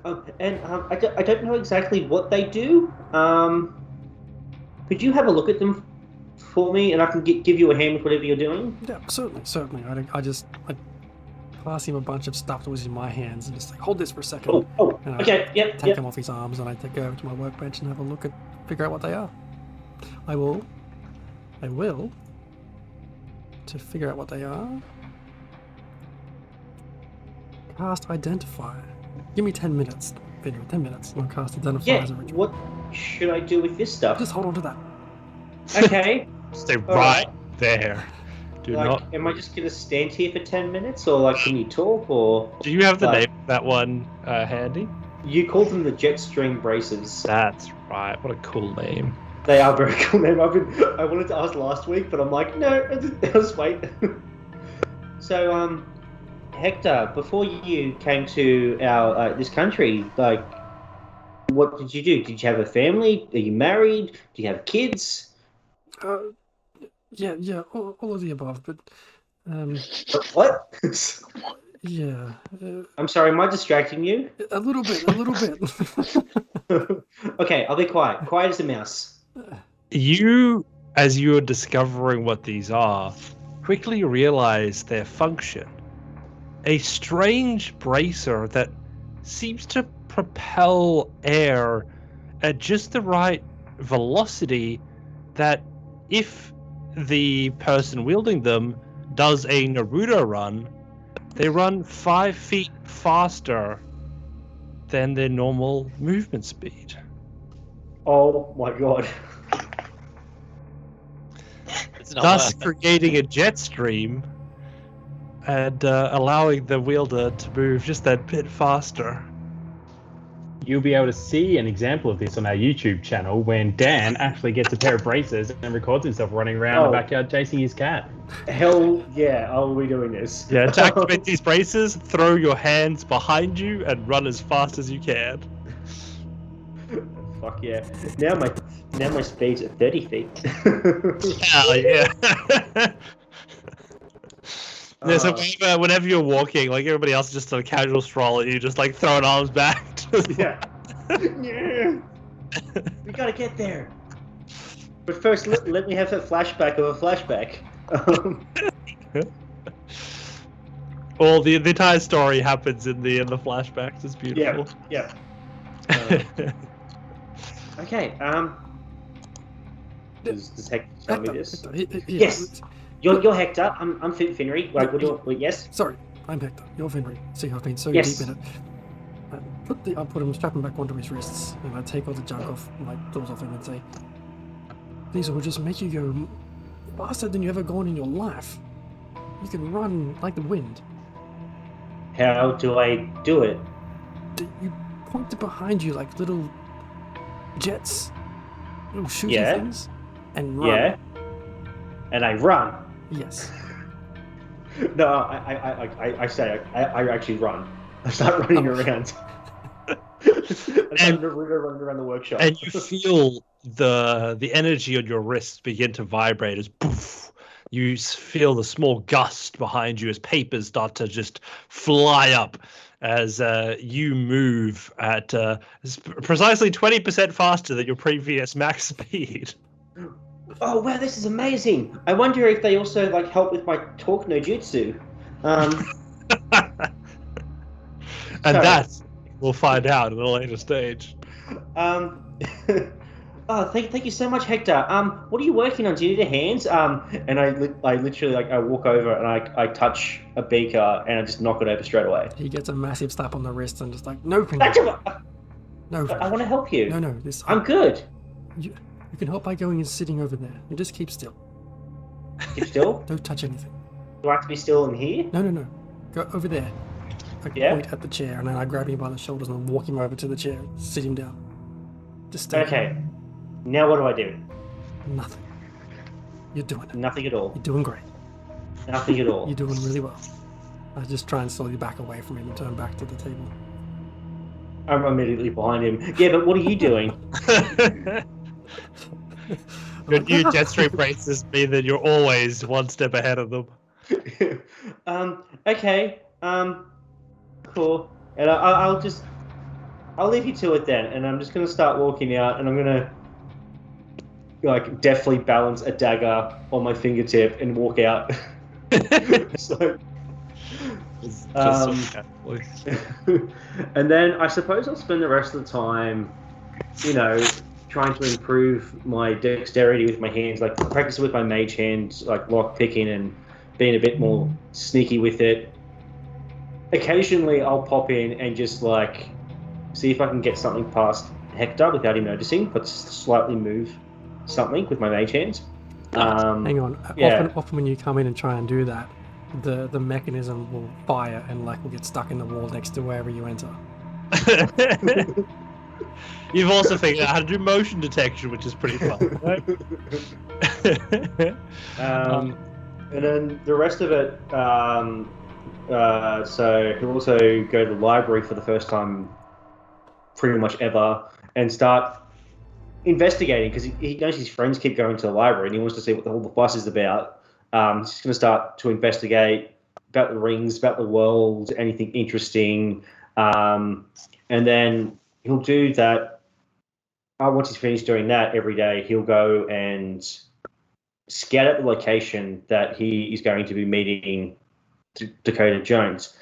I don't know exactly what they do. Could you have a look at them for me, and I can give you a hand with whatever you're doing? Yeah, certainly. I pass him a bunch of stuff that was in my hands and just like, hold this for a second. Oh, okay, yep. Take him off his arms, and I go over to my workbench and have a look figure out what they are. I will, to figure out what they are, cast Identify. Give me 10 minutes, Finry, 10 minutes. I'll cast Identify as a ritual. What should I do with this stuff? Just hold on to that. Okay. Stay right there. Am I just going to stand here for 10 minutes, or can you talk, or... Do you have the name of that one handy? You called them the Jetstream Braces. That's right. What a cool name. They are very cool name. I wanted to ask last week, but I'm like, no, just wait. So, Hector, before you came to our this country, like, what did you do? Did you have a family? Are you married? Do you have kids? Yeah, all of the above, but What? yeah, I'm sorry, am I distracting you? a little bit. Okay, I'll be quiet. Quiet as a mouse. You, as you are discovering what these are, quickly realize their function. A strange bracer that seems to propel air at just the right velocity that if the person wielding them does a Naruto run, they run 5 feet faster than their normal movement speed. Oh my god. It's not Thus worth it. creating a jet stream and allowing the wielder to move just that bit faster. You'll be able to see an example of this on our YouTube channel when Dan actually gets a pair of braces and records himself running around the backyard chasing his cat. Hell yeah, are we doing this? Yeah, to activate these braces, throw your hands behind you and run as fast as you can. Fuck yeah. Now my speed's at 30 feet. Hell yeah. Yeah, so whenever you're walking, like everybody else is just on a casual stroll and you just like throwing arms back. Yeah. Yeah. We gotta get there. But first, let me have a flashback of a flashback. Well, the entire story happens in the flashbacks. It's beautiful. Yeah. Okay. Does Hector tell me this? Yes. You're Hector. I'm Finry. Like, yes. Sorry, I'm Hector. You're Finry. See, I've been so Yes. deep in it. I put him, strap him back onto his wrists, and I take all the junk off, my tools off him, and say, "These will just make you go faster than you've ever gone in your life. You can run like the wind." How do I do it? You point it behind you like little jets, little shooty Yeah. things, and run. Yeah. And I run. Yes. No, I say I actually run. I start running around. I start running around the workshop. And you feel the energy on your wrists begin to vibrate as poof. You feel the small gust behind you as papers start to just fly up as you move at precisely 20% faster than your previous max speed. Oh wow, this is amazing! I wonder if they also like help with my talk no jutsu. And that we'll find out at a later stage. Oh, thank you so much, Hector. What are you working on? Do you need a hand? And I literally like I walk over and I touch a beaker and I just knock it over straight away. He gets a massive slap on the wrist and just like, no, no. I want to help you. No. I'm good. You can help by going and sitting over there. You just keep still. Keep still? Don't touch anything. Do I have to be still in here? No. Go over there. I point at the chair and then I grab him by the shoulders and walk him over to the chair. Sit him down. Just stay. Okay. Now what do I do? Nothing. You're doing it. Nothing at all. You're doing great. Nothing at all. You're doing really well. I just try and slowly back away from him and turn back to the table. I'm immediately behind him. Yeah, but what are you doing? Your new jet stream braces mean that you're always one step ahead of them. Okay. Cool. And I'll leave you to it then. And I'm just gonna start walking out, and I'm gonna like deftly balance a dagger on my fingertip and walk out. So. And then I suppose I'll spend the rest of the time, trying to improve my dexterity with my hands, like practice with my mage hand, like lock picking and being a bit more sneaky with it. Occasionally I'll pop in and just like see if I can get something past Hector without him noticing, but slightly move something with my mage hands. Hang on. Yeah. Often when you come in and try and do that, the mechanism will fire and like will get stuck in the wall next to wherever you enter. You've also figured out how to do motion detection, which is pretty fun, right? And then the rest of it, so he'll also go to the library for the first time pretty much ever and start investigating because he knows his friends keep going to the library and he wants to see what the whole fuss is about. He's just going to start to investigate about the rings, about the world, anything interesting. And then he'll do that. Once he's finished doing that every day, he'll go and scout out the location that he is going to be meeting Dakota Jones.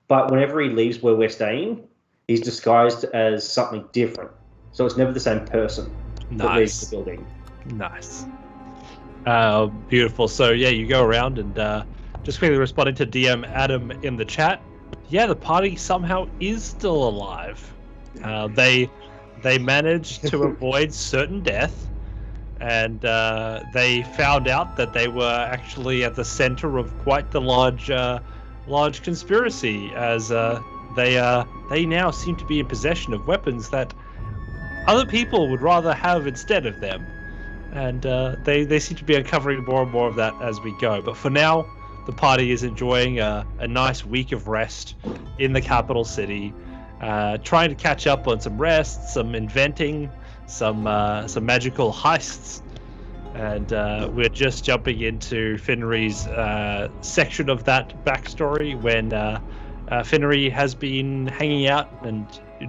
But whenever he leaves where we're staying, he's disguised as something different. So it's never the same person that leaves the building. Nice. Beautiful. So yeah, you go around and just quickly responding to DM Adam in the chat. Yeah, the party somehow is still alive. They managed to avoid certain death, and they found out that they were actually at the center of quite the large conspiracy, as they now seem to be in possession of weapons that other people would rather have instead of them. And they seem to be uncovering more and more of that as we go. But for now, the party is enjoying a nice week of rest in the capital city, trying to catch up on some rest, some inventing, some magical heists. And we're just jumping into Finry's section of that backstory when Finry has been hanging out and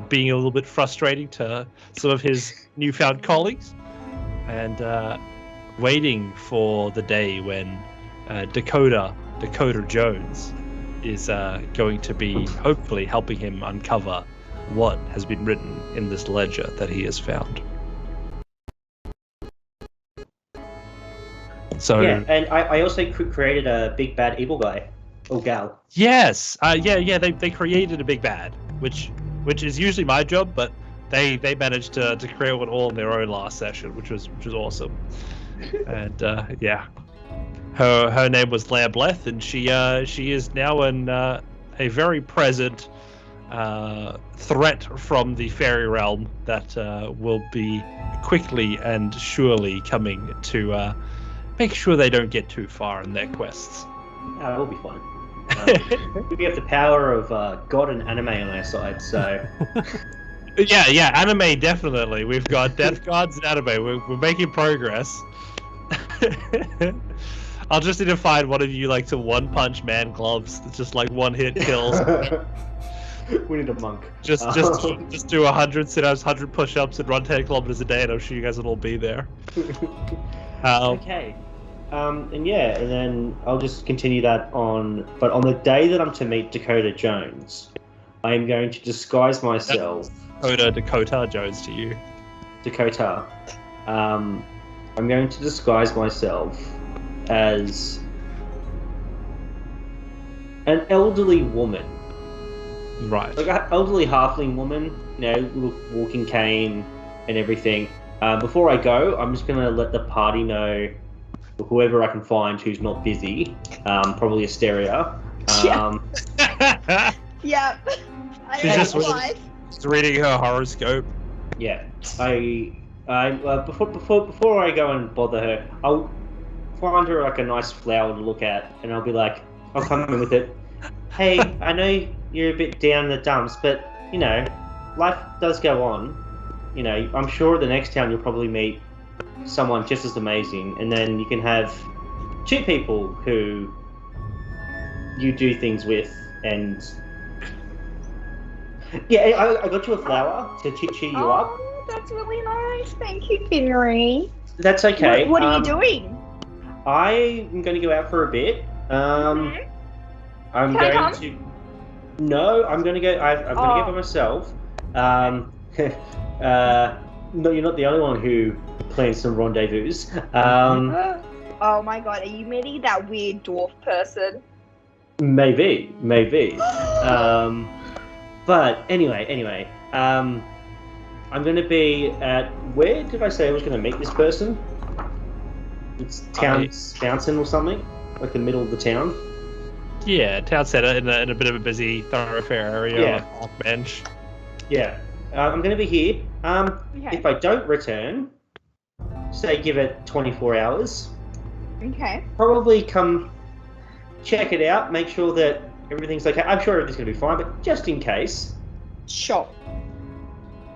being a little bit frustrating to some of his newfound colleagues, and waiting for the day when Dakota Jones is going to be hopefully helping him uncover what has been written in this ledger that he has found. So yeah, and I also created a big bad evil guy or gal. Yes, they created a big bad, which is usually my job, but they managed to create one all in their own last session, which was awesome. And yeah, her name was Lambleth, and she is now a very present threat from the fairy realm that will be quickly and surely coming to make sure they don't get too far in their quests. We'll be fine. We have the power of God and anime on our side, so... yeah, anime definitely. We've got Death Gods and anime. We're making progress. I'll just need to find one of you like to one-punch man gloves. That's just like one-hit kills. We need a monk. Just do 100 sit-ups, 100 push-ups, and run 10 kilometers a day, and I'm sure you guys will all be there. Okay. And yeah, and then I'll just continue that on. But on the day that I'm to meet Dakota Jones, I am going to disguise myself. Dakota Jones to you. Dakota. I'm going to disguise myself as an elderly woman. Right. Like an elderly halfling woman, little walking cane and everything. Before I go, I'm just going to let the party know, whoever I can find who's not busy, probably Asteria. Yeah. She's just reading her horoscope. Yeah. Before I go and bother her, I'll find her like a nice flower to look at, and I'll be like, I'll come in with it. Hey, I know you're a bit down in the dumps, but life does go on. I'm sure at the next town you'll probably meet someone just as amazing, and then you can have two people who you do things with, and yeah, I got you a flower to cheer you up. Oh, that's really nice. Thank you, Finry. That's okay. What are you doing? I'm going to go out for a bit. I'm Can going I come? to. No, I'm going to go. I'm going to go by myself. No, you're not the only one who plans some rendezvous. Oh my god, are you meeting that weird dwarf person? Maybe. But anyway, I'm going to be at, where did I say I was going to meet this person? It's Townsend or something, like the middle of the town. Yeah, town centre in a bit of a busy thoroughfare area, Yeah. on a park bench. Yeah. I'm going to be here. Okay. If I don't return, say give it 24 hours, Okay. probably come check it out, make sure that everything's okay. I'm sure everything's going to be fine, but just in case, Sure.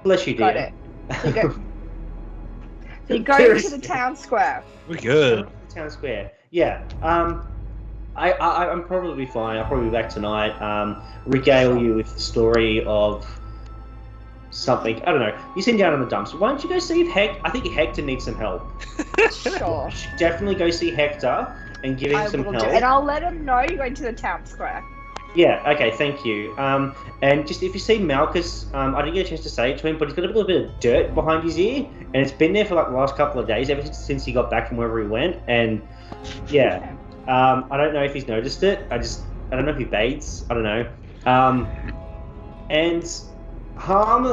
bless you, dear. Got it. So you go to the town square. We're good. Town square. Yeah. I'm probably fine. I'll probably be back tonight. Regale you with the story of something. I don't know. You seem down in the dumps. Why don't you go see if I think Hector needs some help. Sure. You should definitely go see Hector and give him I some will help. do. And I'll let him know you're going to the town square. Yeah, okay, thank you. And just if you see Malkis, I didn't get a chance to say it to him, but he's got a little bit of dirt behind his ear, and it's been there for like the last couple of days, ever since he got back from wherever he went. And yeah, I don't know if he's noticed it. I don't know if he bathes. I don't know. And Harm,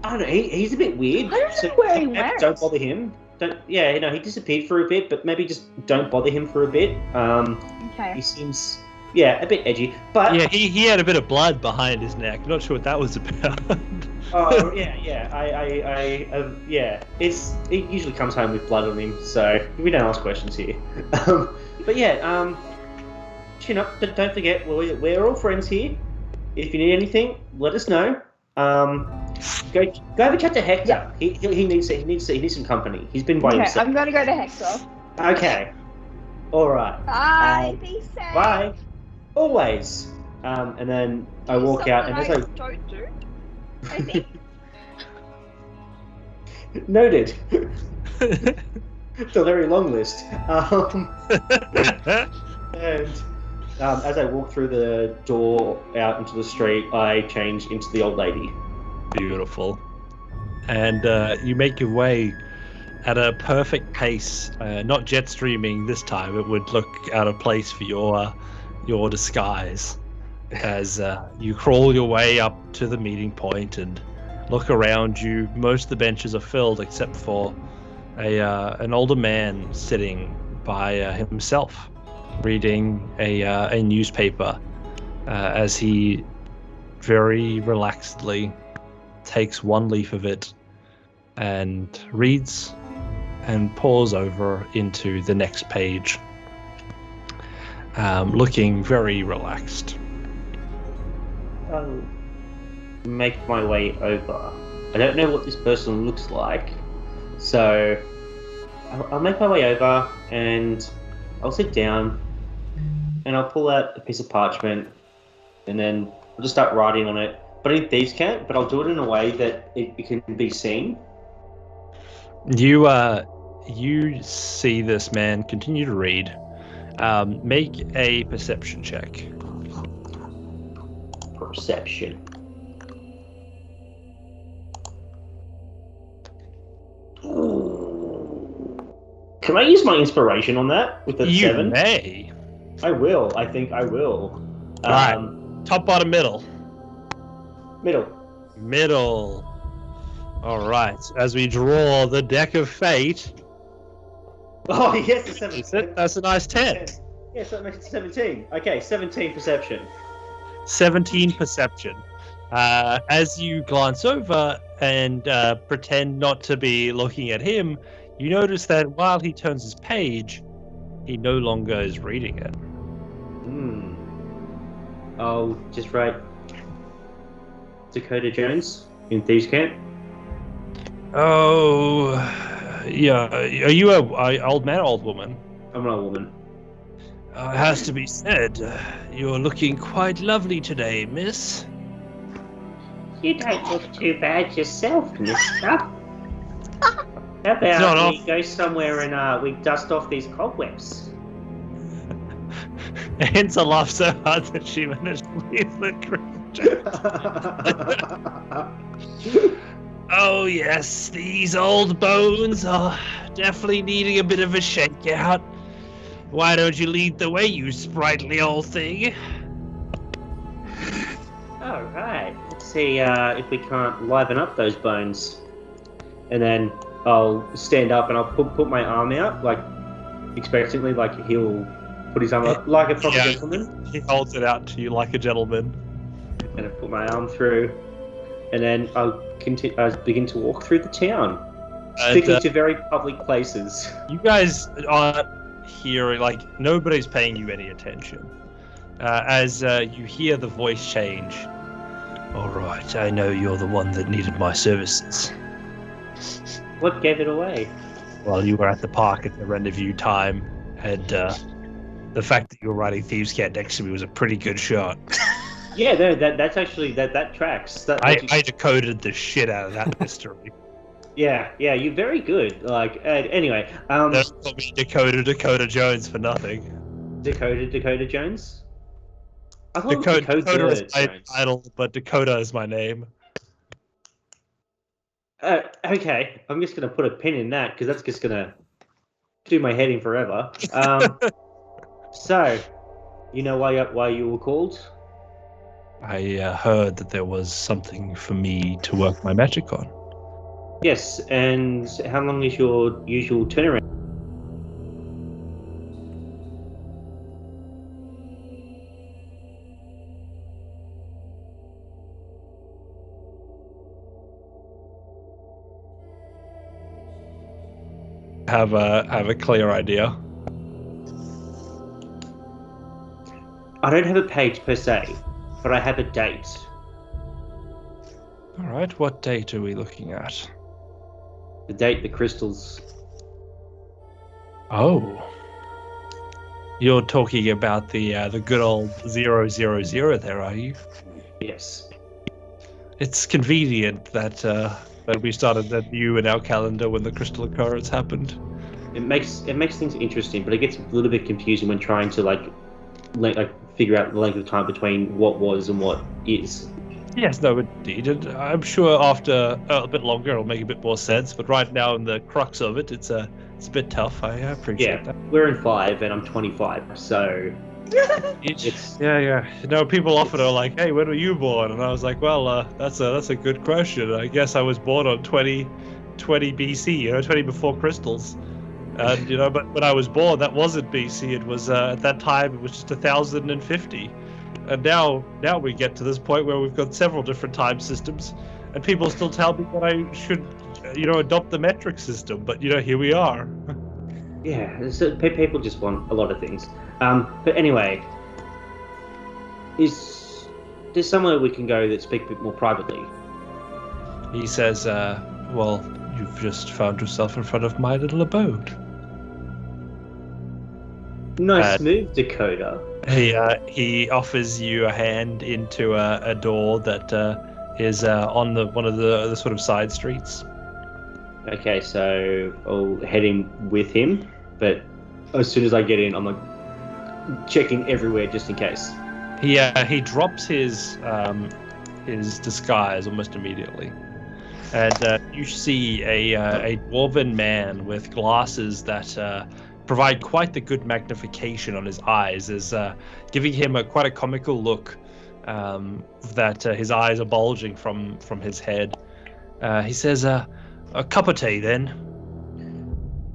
I don't know. He's a bit weird. I don't know where he went. Don't bother him. He disappeared for a bit, but maybe just don't bother him for a bit. Okay. He seems. Yeah, a bit edgy, but Yeah, he had a bit of blood behind his neck. Not sure what that was about. oh yeah. It usually comes home with blood on him, so we don't ask questions here. But yeah, chin up. But don't forget, we're all friends here. If you need anything, let us know. Go have a chat to Hector. Yeah. He needs some company. He's been by Okay, himself. I'm going to go to Hector. Okay. All right. Bye. Be safe. Bye. Always. And then I walk out, and as I don't do. I think. noted. It's a very long list. And as I walk through the door out into the street, I change into the old lady. Beautiful. And you make your way at a perfect pace, not jet streaming this time. It would look out of place for your disguise, as you crawl your way up to the meeting point and look around you. Most of the benches are filled except for an older man sitting by himself, reading a newspaper, as he very relaxedly takes one leaf of it and reads and pores over into the next page, looking very relaxed. I'll make my way over. I don't know what this person looks like, so I'll make my way over and I'll sit down and I'll pull out a piece of parchment and then I'll just start writing on it. But in Thieves' Camp, but I'll do it in a way that it can be seen. You see this man continue to read. Make a perception check. Perception. Can I use my inspiration on that with the 7? You may. I will. I think I will. Alright. Top, bottom, middle. Middle. Middle. All right. As we draw the deck of fate. Oh, yes, it's 7. Is it? That's a nice 10. Yes, that makes it 17. Okay, 17 perception. 17 perception. As you glance over and pretend not to be looking at him, you notice that while he turns his page, he no longer is reading it. I'll just write Dakota Jones in Thieves' Camp. Oh, yeah. Are you a old man or old woman? I'm an old woman. It has to be said, you're looking quite lovely today, miss. You don't look too bad yourself, mister. How about we go somewhere and we dust off these cobwebs? Hansel laughed so hard that she managed to leave the group. Oh yes, these old bones are definitely needing a bit of a shakeout. Why don't you lead the way, you sprightly old thing? Alright, let's see if we can't liven up those bones. And then I'll stand up and I'll put my arm out, like, expectantly, like he'll put his arm up, like a proper gentleman. He holds it out to you like a gentleman. And I put my arm through. and then I'll begin to walk through the town, And, sticking to very public places. you guys aren't hearing, like, nobody's paying you any attention. As you hear the voice change. All right, I know you're the one that needed my services. What gave it away? Well, you were at the park at the Rendezvous time, and the fact that you were riding Thieves' Cat next to me was a pretty good shot. Yeah, no, that's actually that tracks. I decoded the shit out of that mystery. Yeah, you're very good. Like, anyway, Don't call me Dakota Jones for nothing. Dakota Jones. I thought Dakota is my Jones. title, but Dakota is my name. Okay, I'm just gonna put a pin in that because that's just gonna do my head in forever. So, you know why you were called? I heard that there was something for me to work my magic on. Yes, and how long is your usual turnaround? Have a clear idea. I don't have a page per se, but I have a date. All right, what date are we looking at? The date the crystals. Oh, you're talking about the good old 000 there, are you? Yes. It's convenient that we started that new in our calendar when the crystal occurrence happened. It makes things interesting, but it gets a little bit confusing when trying to like figure out the length of time between what was and what is. Yes, no, indeed. And I'm sure after a bit longer it'll make a bit more sense. But right now, in the crux of it, it's a bit tough. I appreciate that. We're in 5 and I'm 25, so it's Yeah. You know, people often are like, "Hey, when were you born?" And I was like, "Well, that's a good question. I guess I was born on 20 BC, 20 before crystals." And but when I was born, that wasn't BC. It was at that time it was just 1050. And now we get to this point where we've got several different time systems, and people still tell me that I should, adopt the metric system. But here we are. yeah. So people just want a lot of things. But anyway, is there somewhere we can go that speak a bit more privately? He says, "Well, you've just found yourself in front of my little abode." Nice move, Dakota. He offers you a hand into a door that is on one of the sort of side streets. Okay, so I'll head in with him, but as soon as I get in, I'm like checking everywhere just in case. He drops his disguise almost immediately, and you see a dwarven man with glasses that provide quite the good magnification on his eyes, is giving him quite a comical look. That his eyes are bulging from his head. He says, "A cup of tea, then."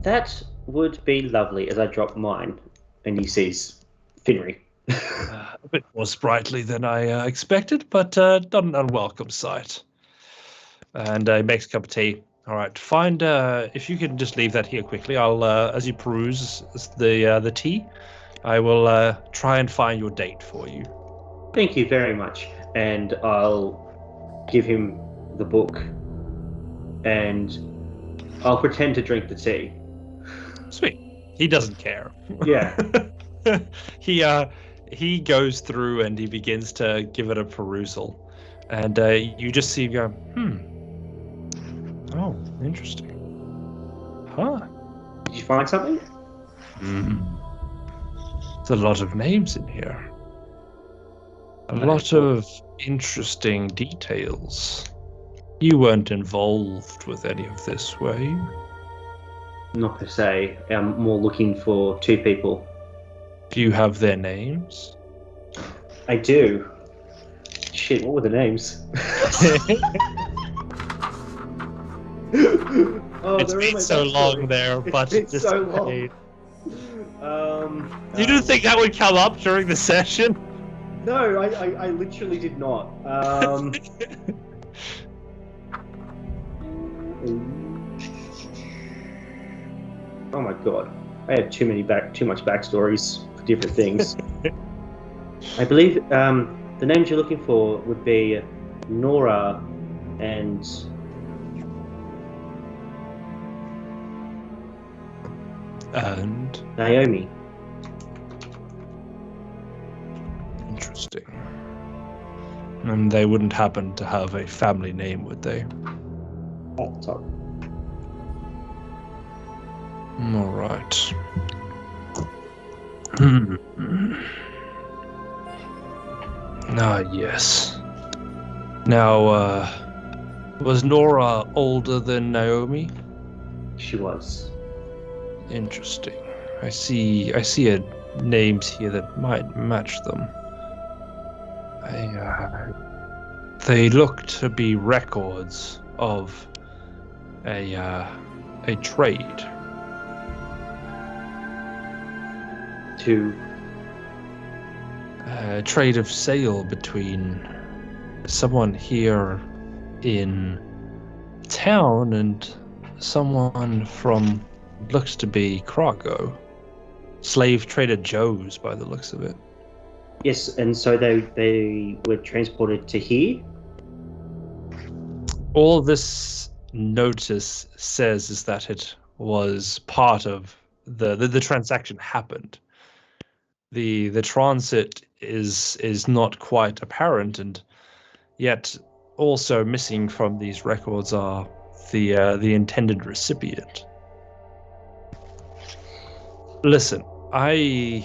That would be lovely. As I drop mine, and he sees Finry. A bit more sprightly than I expected, but not an unwelcome sight. And he makes a cup of tea. All right, find if you can just leave that here quickly. I'll as you peruse the tea, I will try and find your date for you. Thank you very much. And I'll give him the book, and I'll pretend to drink the tea. Sweet. He doesn't care. Yeah. He goes through and he begins to give it a perusal, and you just see him go, Oh, interesting. Huh. Did you find something? There's a lot of names in here. A lot of interesting details. You weren't involved with any of this, were you? Not per se. I'm more looking for 2 people. Do you have their names? I do. Shit, what were the names? It's been so long there, but it's been so long. You didn't think that would come up during the session? No, I literally did not. Oh my god, I have too much backstories for different things. I believe the names you're looking for would be Nora and Naomi. Interesting. And they wouldn't happen to have a family name, would they? At the top. All right. Yes. Now, was Nora older than Naomi? She was. Interesting. I see names here that might match them. They look to be records of a trade. A trade of sale between someone here in town and someone from looks to be Krakow. Slave trader Joe's by the looks of it. Yes, and so they were transported to here? All this notice says is that it was part of the transaction happened. The transit is not quite apparent, and yet also missing from these records are the intended recipient. Listen, I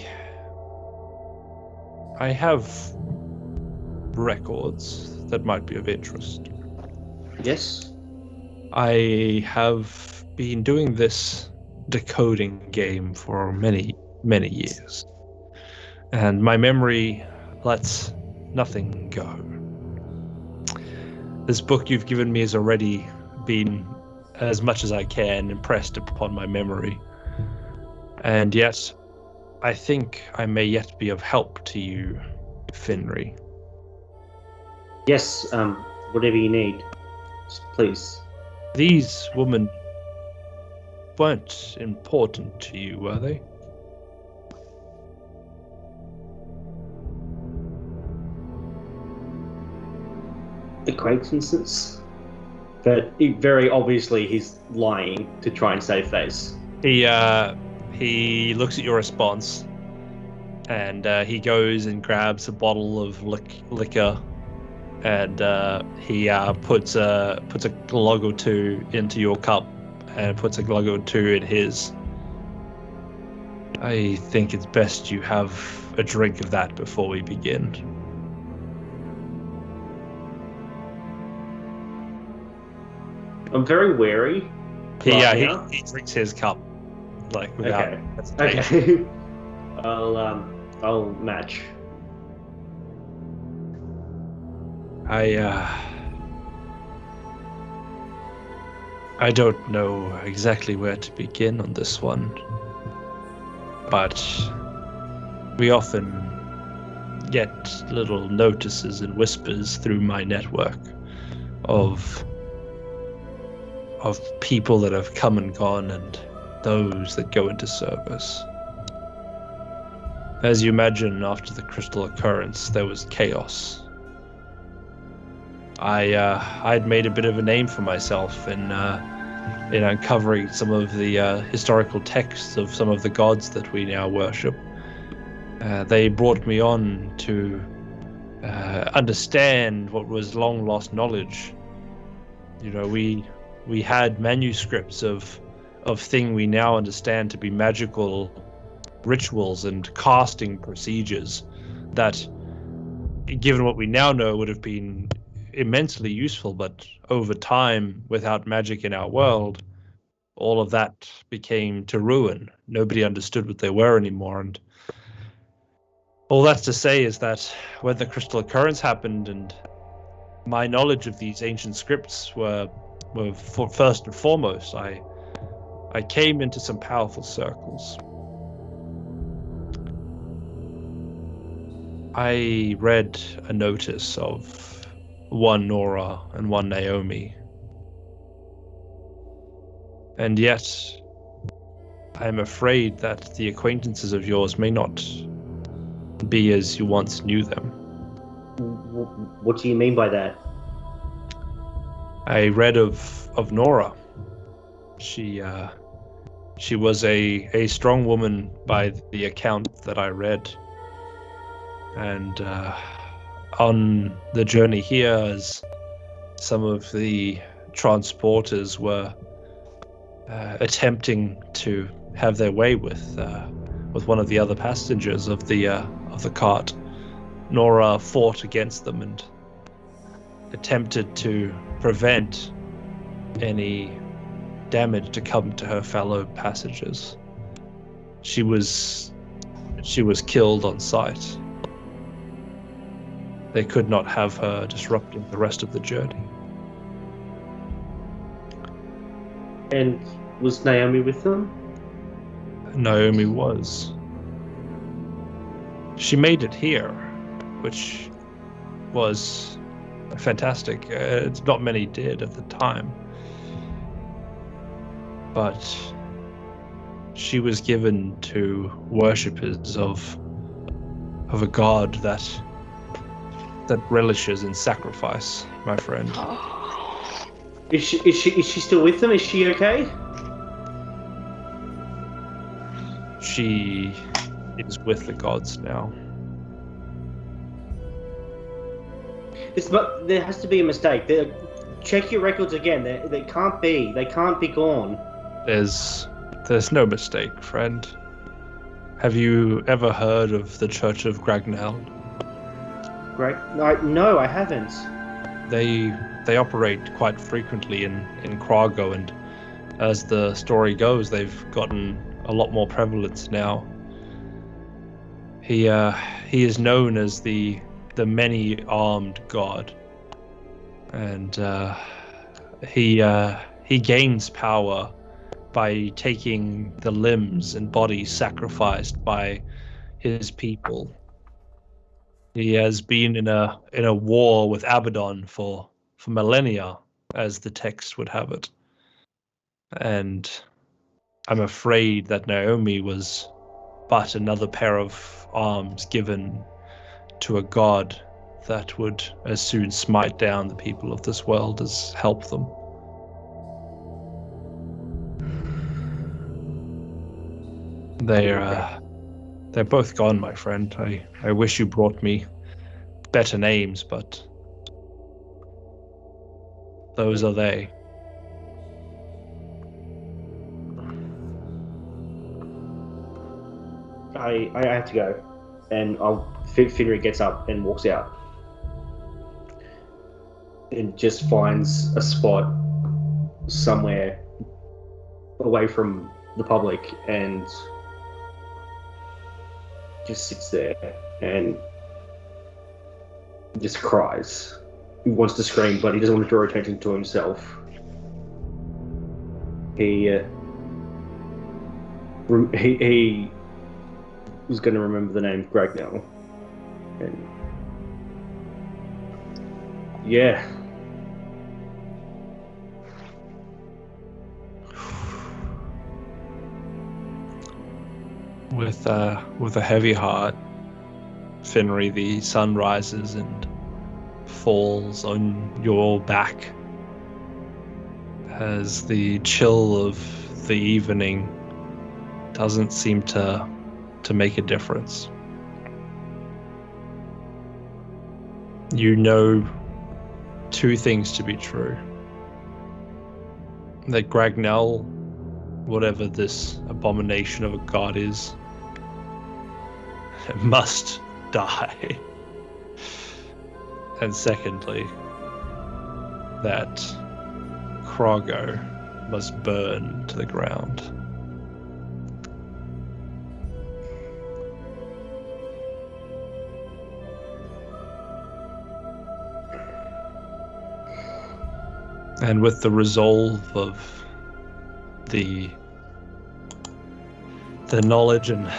have records that might be of interest. Yes. I have been doing this decoding game for many, many years, and my memory lets nothing go. This book you've given me has already been, as much as I can, impressed upon my memory, and yet I think I may yet be of help to you, Finry. Yes, whatever you need, please. These women weren't important to you, were they? Acquaintances? But very obviously he's lying to try and save face. He looks at your response, and he goes and grabs a bottle of liquor, and he puts a glug or two into your cup, and puts a glug or two in his. I think it's best you have a drink of that before we begin. I'm very wary. He drinks his cup, like without hesitation. Okay. I'll match. I don't know exactly where to begin on this one, but we often get little notices and whispers through my network of people that have come and gone and those that go into service. As you imagine, after the crystal occurrence, there was chaos. I'd made a bit of a name for myself in uncovering some of the historical texts of some of the gods that we now worship. They brought me on to understand what was long lost knowledge. You know, we had manuscripts of thing we now understand to be magical rituals and casting procedures that, given what we now know, would have been immensely useful, but over time, without magic in our world, all of that became to ruin. Nobody understood what they were anymore, and all that's to say is that when the crystal occurrence happened and my knowledge of these ancient scripts were first and foremost, I came into some powerful circles. I read a notice of one Nora and one Naomi. And yet, I am afraid that the acquaintances of yours may not be as you once knew them. What do you mean by that? I read of Nora. She was a strong woman by the account that I read. And on the journey here, as some of the transporters were attempting to have their way with one of the other passengers of the cart, Nora fought against them and attempted to prevent any damage to come to her fellow passengers. She was killed on sight. They could not have her disrupting the rest of the journey. And was Naomi with them? Naomi was. She made it here, which was fantastic. It's not many did at the time. But she was given to worshippers of a god that relishes in sacrifice, my friend. Is she still with them? Is she okay? She is with the gods now. But there has to be a mistake. Check your records again. They can't be. They can't be gone. There's no mistake, friend. Have you ever heard of the Church of Gragnell? No, I haven't. They operate quite frequently in Krago, and as the story goes, they've gotten a lot more prevalence now. He is known as the many-armed god, and he gains power by taking the limbs and bodies sacrificed by his people. He has been in a war with Abaddon for millennia, as the text would have it. And I'm afraid that Naomi was but another pair of arms given to a god that would as soon smite down the people of this world as help them. They're both gone, my friend. I wish you brought me better names, but those are they. I have to go, and Finry gets up and walks out, and just finds a spot somewhere away from the public, and just sits there and just cries. He wants to scream, but he doesn't want to draw attention to himself. He was going to remember the name Gragnell, and yeah. With a heavy heart, Finry, the sun rises and falls on your back as the chill of the evening doesn't seem to make a difference. You know two things to be true. That Gragnell, whatever this abomination of a god is, must die. And secondly, that Krago must burn to the ground. And with the resolve of the knowledge and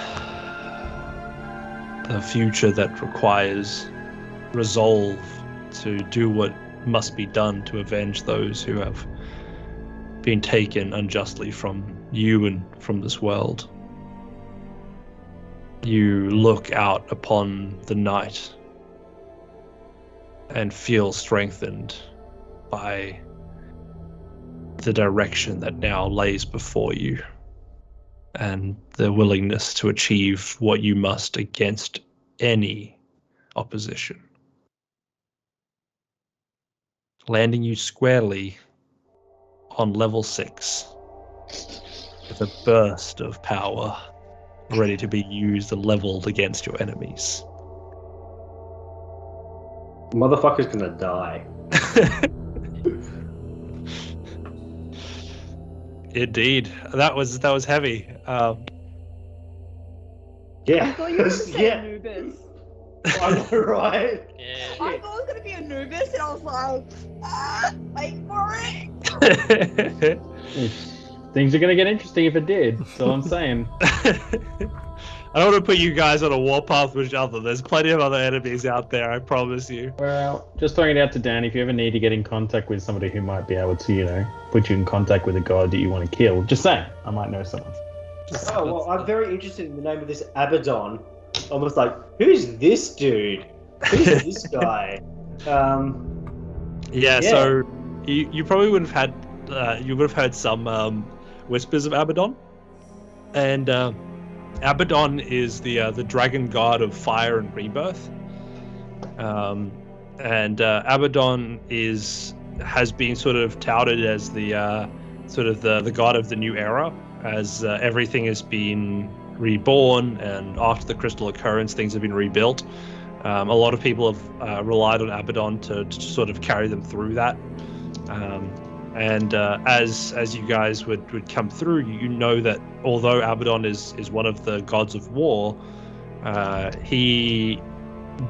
the future that requires resolve to do what must be done to avenge those who have been taken unjustly from you and from this world. You look out upon the night and feel strengthened by the direction that now lays before you and the willingness to achieve what you must against any opposition. Landing you squarely on level 6 with a burst of power ready to be used and leveled against your enemies. Motherfucker's gonna die. Indeed, that was heavy. I Yeah. thought you were going to say Yeah. Anubis. I know, right? Yeah. I thought it was going to be Anubis, and I was like, wait for it. Things are going to get interesting if it did. That's all I'm saying. I don't want to put you guys on a warpath with each other. There's plenty of other enemies out there, I promise you. Well, just throwing it out to Dan, if you ever need to get in contact with somebody who might be able to, put you in contact with a god that you want to kill, just saying, I might know someone. Oh, well, I'm very interested in the name of this Abaddon. Almost like, who's this dude? Who's this guy? Yeah, so you probably would have had you would have heard some whispers of Abaddon, and Abaddon is the dragon god of fire and rebirth, and Abaddon has been sort of touted as the god of the new era, as everything has been reborn, and after the crystal occurrence, things have been rebuilt. A lot of people have relied on Abaddon to sort of carry them through that. And as you guys would come through, you know that although Abaddon is one of the gods of war, he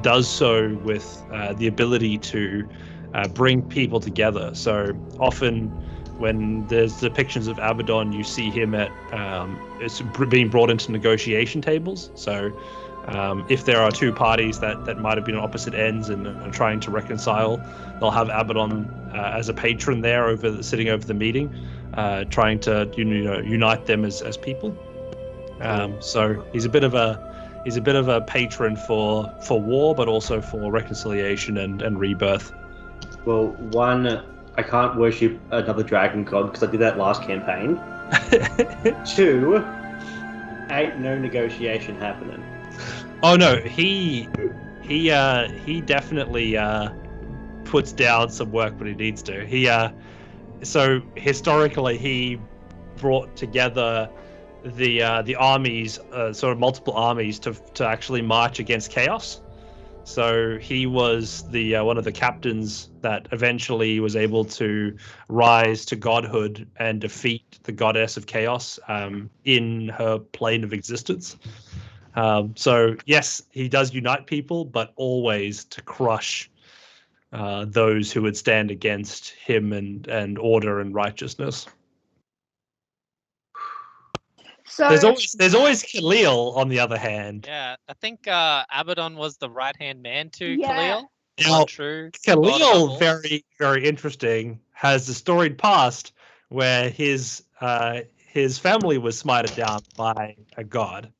does so with the ability to bring people together. So often when there's depictions of Abaddon, you see him at it's being brought into negotiation tables. So if there are two parties that might have been on opposite ends and are trying to reconcile, they'll have Abaddon as a patron there sitting over the meeting, trying to unite them as people. So he's a bit of a patron for war, but also for reconciliation and rebirth. Well, one, I can't worship another dragon god because I did that last campaign. 2, ain't no negotiation happening. Oh no, he definitely puts down some work when he needs to. So historically he brought together the armies, sort of multiple armies, to actually march against chaos. So he was the one of the captains that eventually was able to rise to godhood and defeat the goddess of chaos in her plane of existence. So yes, he does unite people, but always to crush those who would stand against him and order and righteousness. So There's always Khalil on the other hand. Yeah, I think Abaddon was the right-hand man to Yeah. Khalil. Now, True. Khalil, very, very interesting, has a storied past where his family was smited down by a god,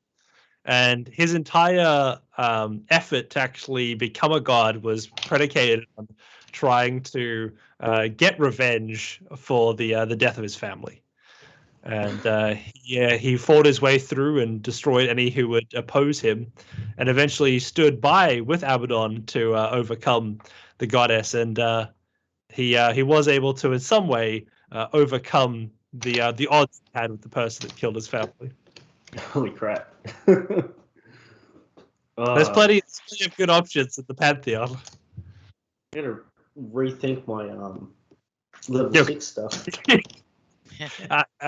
and his entire effort to actually become a god was predicated on trying to get revenge for the death of his family. And he fought his way through and destroyed any who would oppose him, and eventually stood by with Abaddon to overcome the goddess. And he was able to, in some way, overcome the odds he had with the person that killed his family. Holy crap. There's plenty of good options at the Pantheon. I'm gonna rethink my level 6 stuff.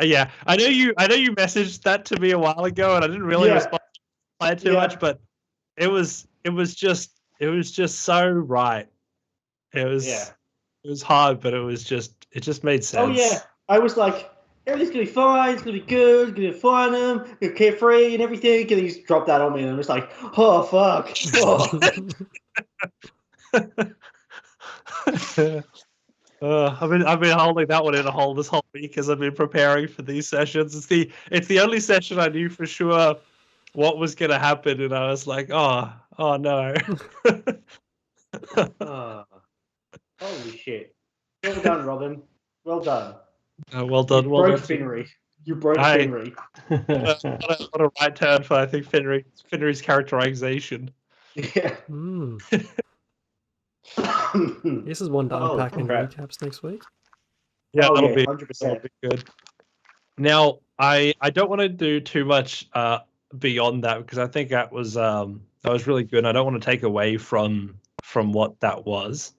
Yeah, I know you messaged that to me a while ago, and I didn't really respond too much, but it was just so right. It was hard, but it just made sense. Oh yeah, I was like, everything's gonna be fine, it's gonna be good, gonna find them, gonna carefree and everything, and he just dropped that on me, and I was like, oh fuck. Oh. I've been holding that one in a hole this whole week as I've been preparing for these sessions. It's the only session I knew for sure what was going to happen, and I was like, oh no. Oh, holy shit! Well done, Robin. Well done. Well done. You Well broke done. Finry. You broke I- Finry. What a right turn for, I think, Finry's characterization. Yeah. This is one to Oh, unpack in crap. recaps next week. Yeah, Oh, that'll yeah, be 100%. good. Now, I don't want to do too much beyond that because I think that was really good. I don't want to take away from what that was.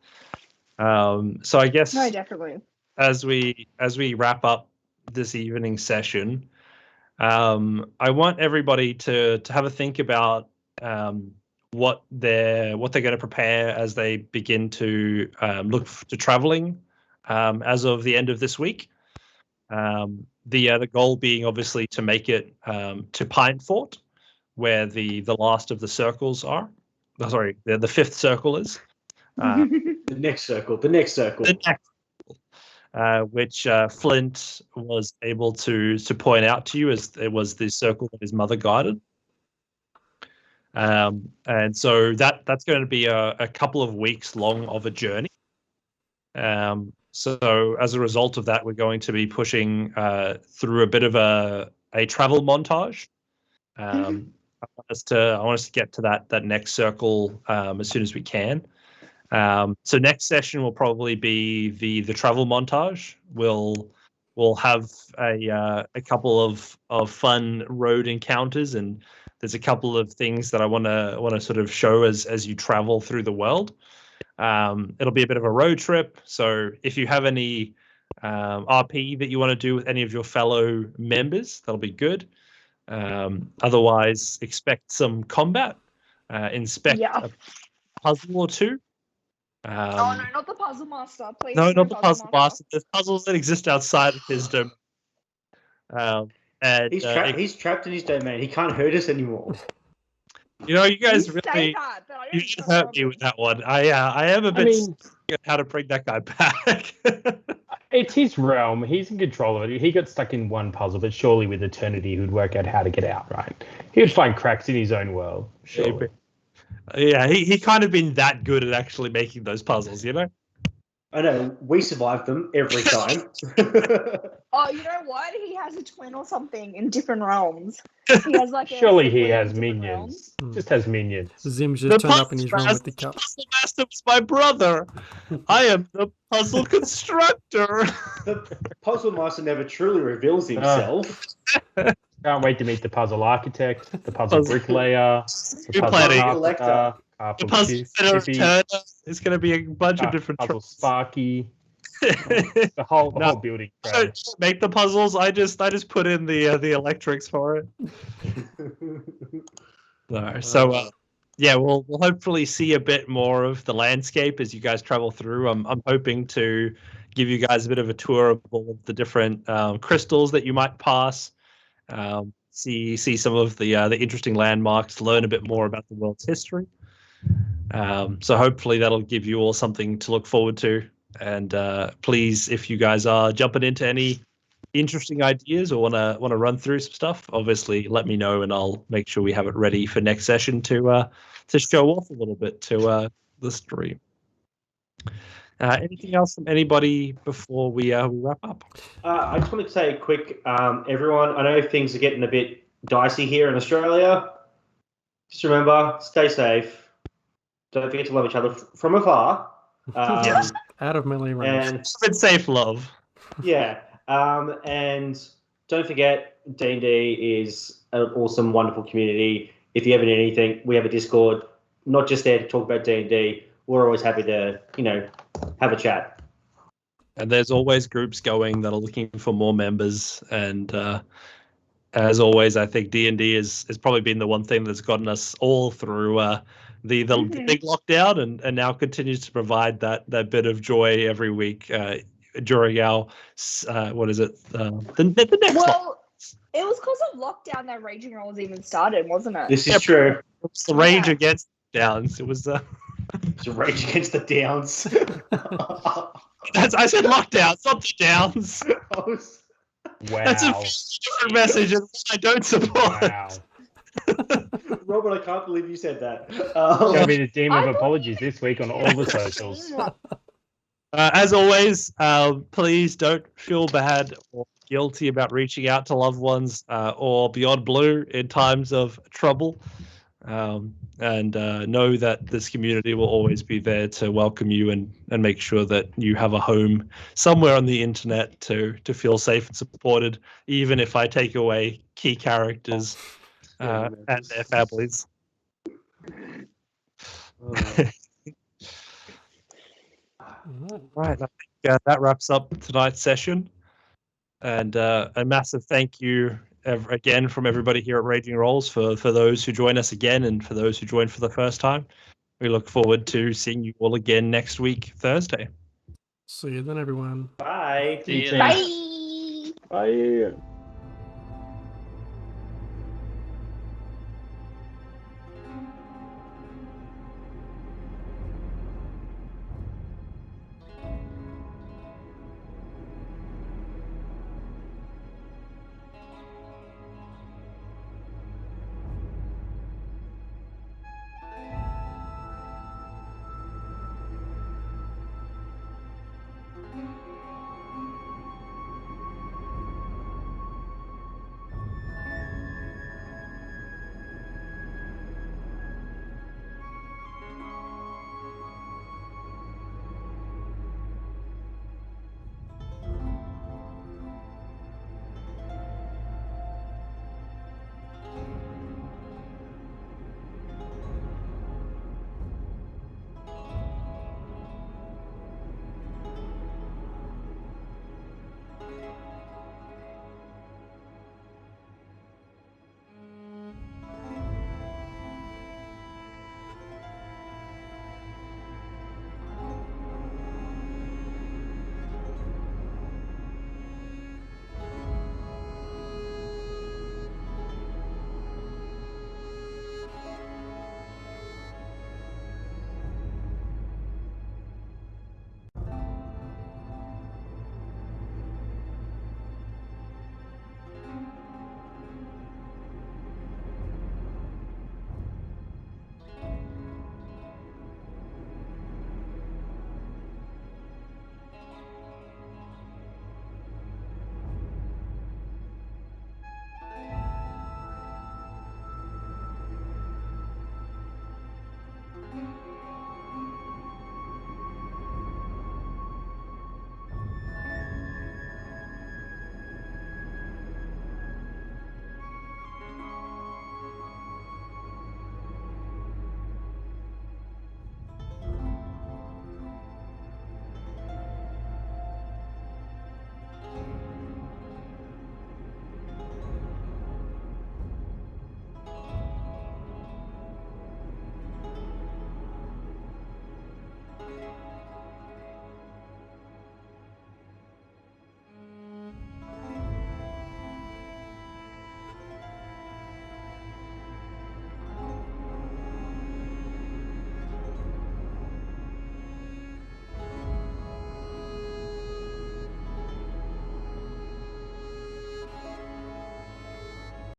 So I guess No, definitely. as we wrap up this evening session, I want everybody to have a think about what they're going to prepare as they begin to look to traveling as of the end of this week. The goal being obviously to make it to Pine Fort, where the last of the circles are. Oh, sorry, the fifth circle is. The next circle. The next circle. Which Flint was able to point out to you as it was the circle that his mother guided. And so that's going to be a couple of weeks long of a journey. So as a result of that, we're going to be pushing through a bit of a travel montage. I want us to get to that next circle as soon as we can. So next session will probably be the travel montage. We'll have a couple of fun road encounters, and there's a couple of things that I want to sort of show as you travel through the world. It'll be a bit of a road trip. So if you have any RP that you want to do with any of your fellow members, that'll be good. Otherwise, expect some combat. Inspect a puzzle or two. Oh no, not the puzzle master, please. No, not the puzzle master. There's puzzles that exist outside of his domain. And he's trapped in his domain. He can't hurt us anymore. You know, you guys You really say that, but I you don't just trust hurt me Robin. with that one. I am a bit at how to bring that guy back. It's his realm. He's in control of it. He got stuck in one puzzle, but surely with Eternity, he'd work out how to get out, right? He would find cracks in his own world. Surely. Yeah, he kind of been that good at actually making those puzzles, you know? I know. We survive them every time. Oh, you know what? He has a twin or something in different realms. He has like Surely he sibling in has different minions. realms. Just has minions. Zim just turned up in his room with the The cup. puzzle master was my brother. I am the puzzle constructor. The puzzle master never truly reveals himself. Can't wait to meet the puzzle architect, the puzzle bricklayer, the You're puzzle planning. carpenter, The puzzle fitter is going to be a bunch of different puzzle tropes. Sparky, the whole building. Don't make the puzzles. I just put in the electrics for it. No, so yeah, we'll hopefully see a bit more of the landscape as you guys travel through. I'm hoping to give you guys a bit of a tour of all of the different crystals that you might pass. See some of the interesting landmarks. Learn a bit more about the world's history. So hopefully that'll give you all something to look forward to. And please, if you guys are jumping into any interesting ideas or want to run through some stuff, obviously let me know and I'll make sure we have it ready for next session to show off a little bit to the stream. Anything else from anybody before we wrap up? I just want to say a quick, everyone, I know things are getting a bit dicey here in Australia. Just remember, stay safe. Don't forget to love each other from afar. Yes. Out of melee range. And But safe love. yeah, and don't forget, D&D is an awesome, wonderful community. If you ever need anything, we have a Discord, not just there to talk about D&D. We're always happy to, have a chat. And there's always groups going that are looking for more members. And as always, I think D&D has probably been the one thing that's gotten us all through the big lockdown and now continues to provide that bit of joy every week during our, the next Well, it was because of lockdown that Raging Rolls even started, wasn't it? This is true. It's the rage against downs. It was It's Rage Against the Downs. I said lockdowns, not the downs. Wow. That's a different message and I don't support. Wow. Robert, I can't believe you said that. Gonna be the team of I apologies this week on all the socials. As always, please don't feel bad or guilty about reaching out to loved ones or Beyond Blue in times of trouble. And know that this community will always be there to welcome you and make sure that you have a home somewhere on the internet to feel safe and supported, even if I take away key characters and their families. Right, I think that wraps up tonight's session. And a massive thank you again from everybody here at Raging Rolls for those who join us again and for those who joined for the first time. We look forward to seeing you all again next week, Thursday. See you then, everyone. Bye. See you Bye. Bye.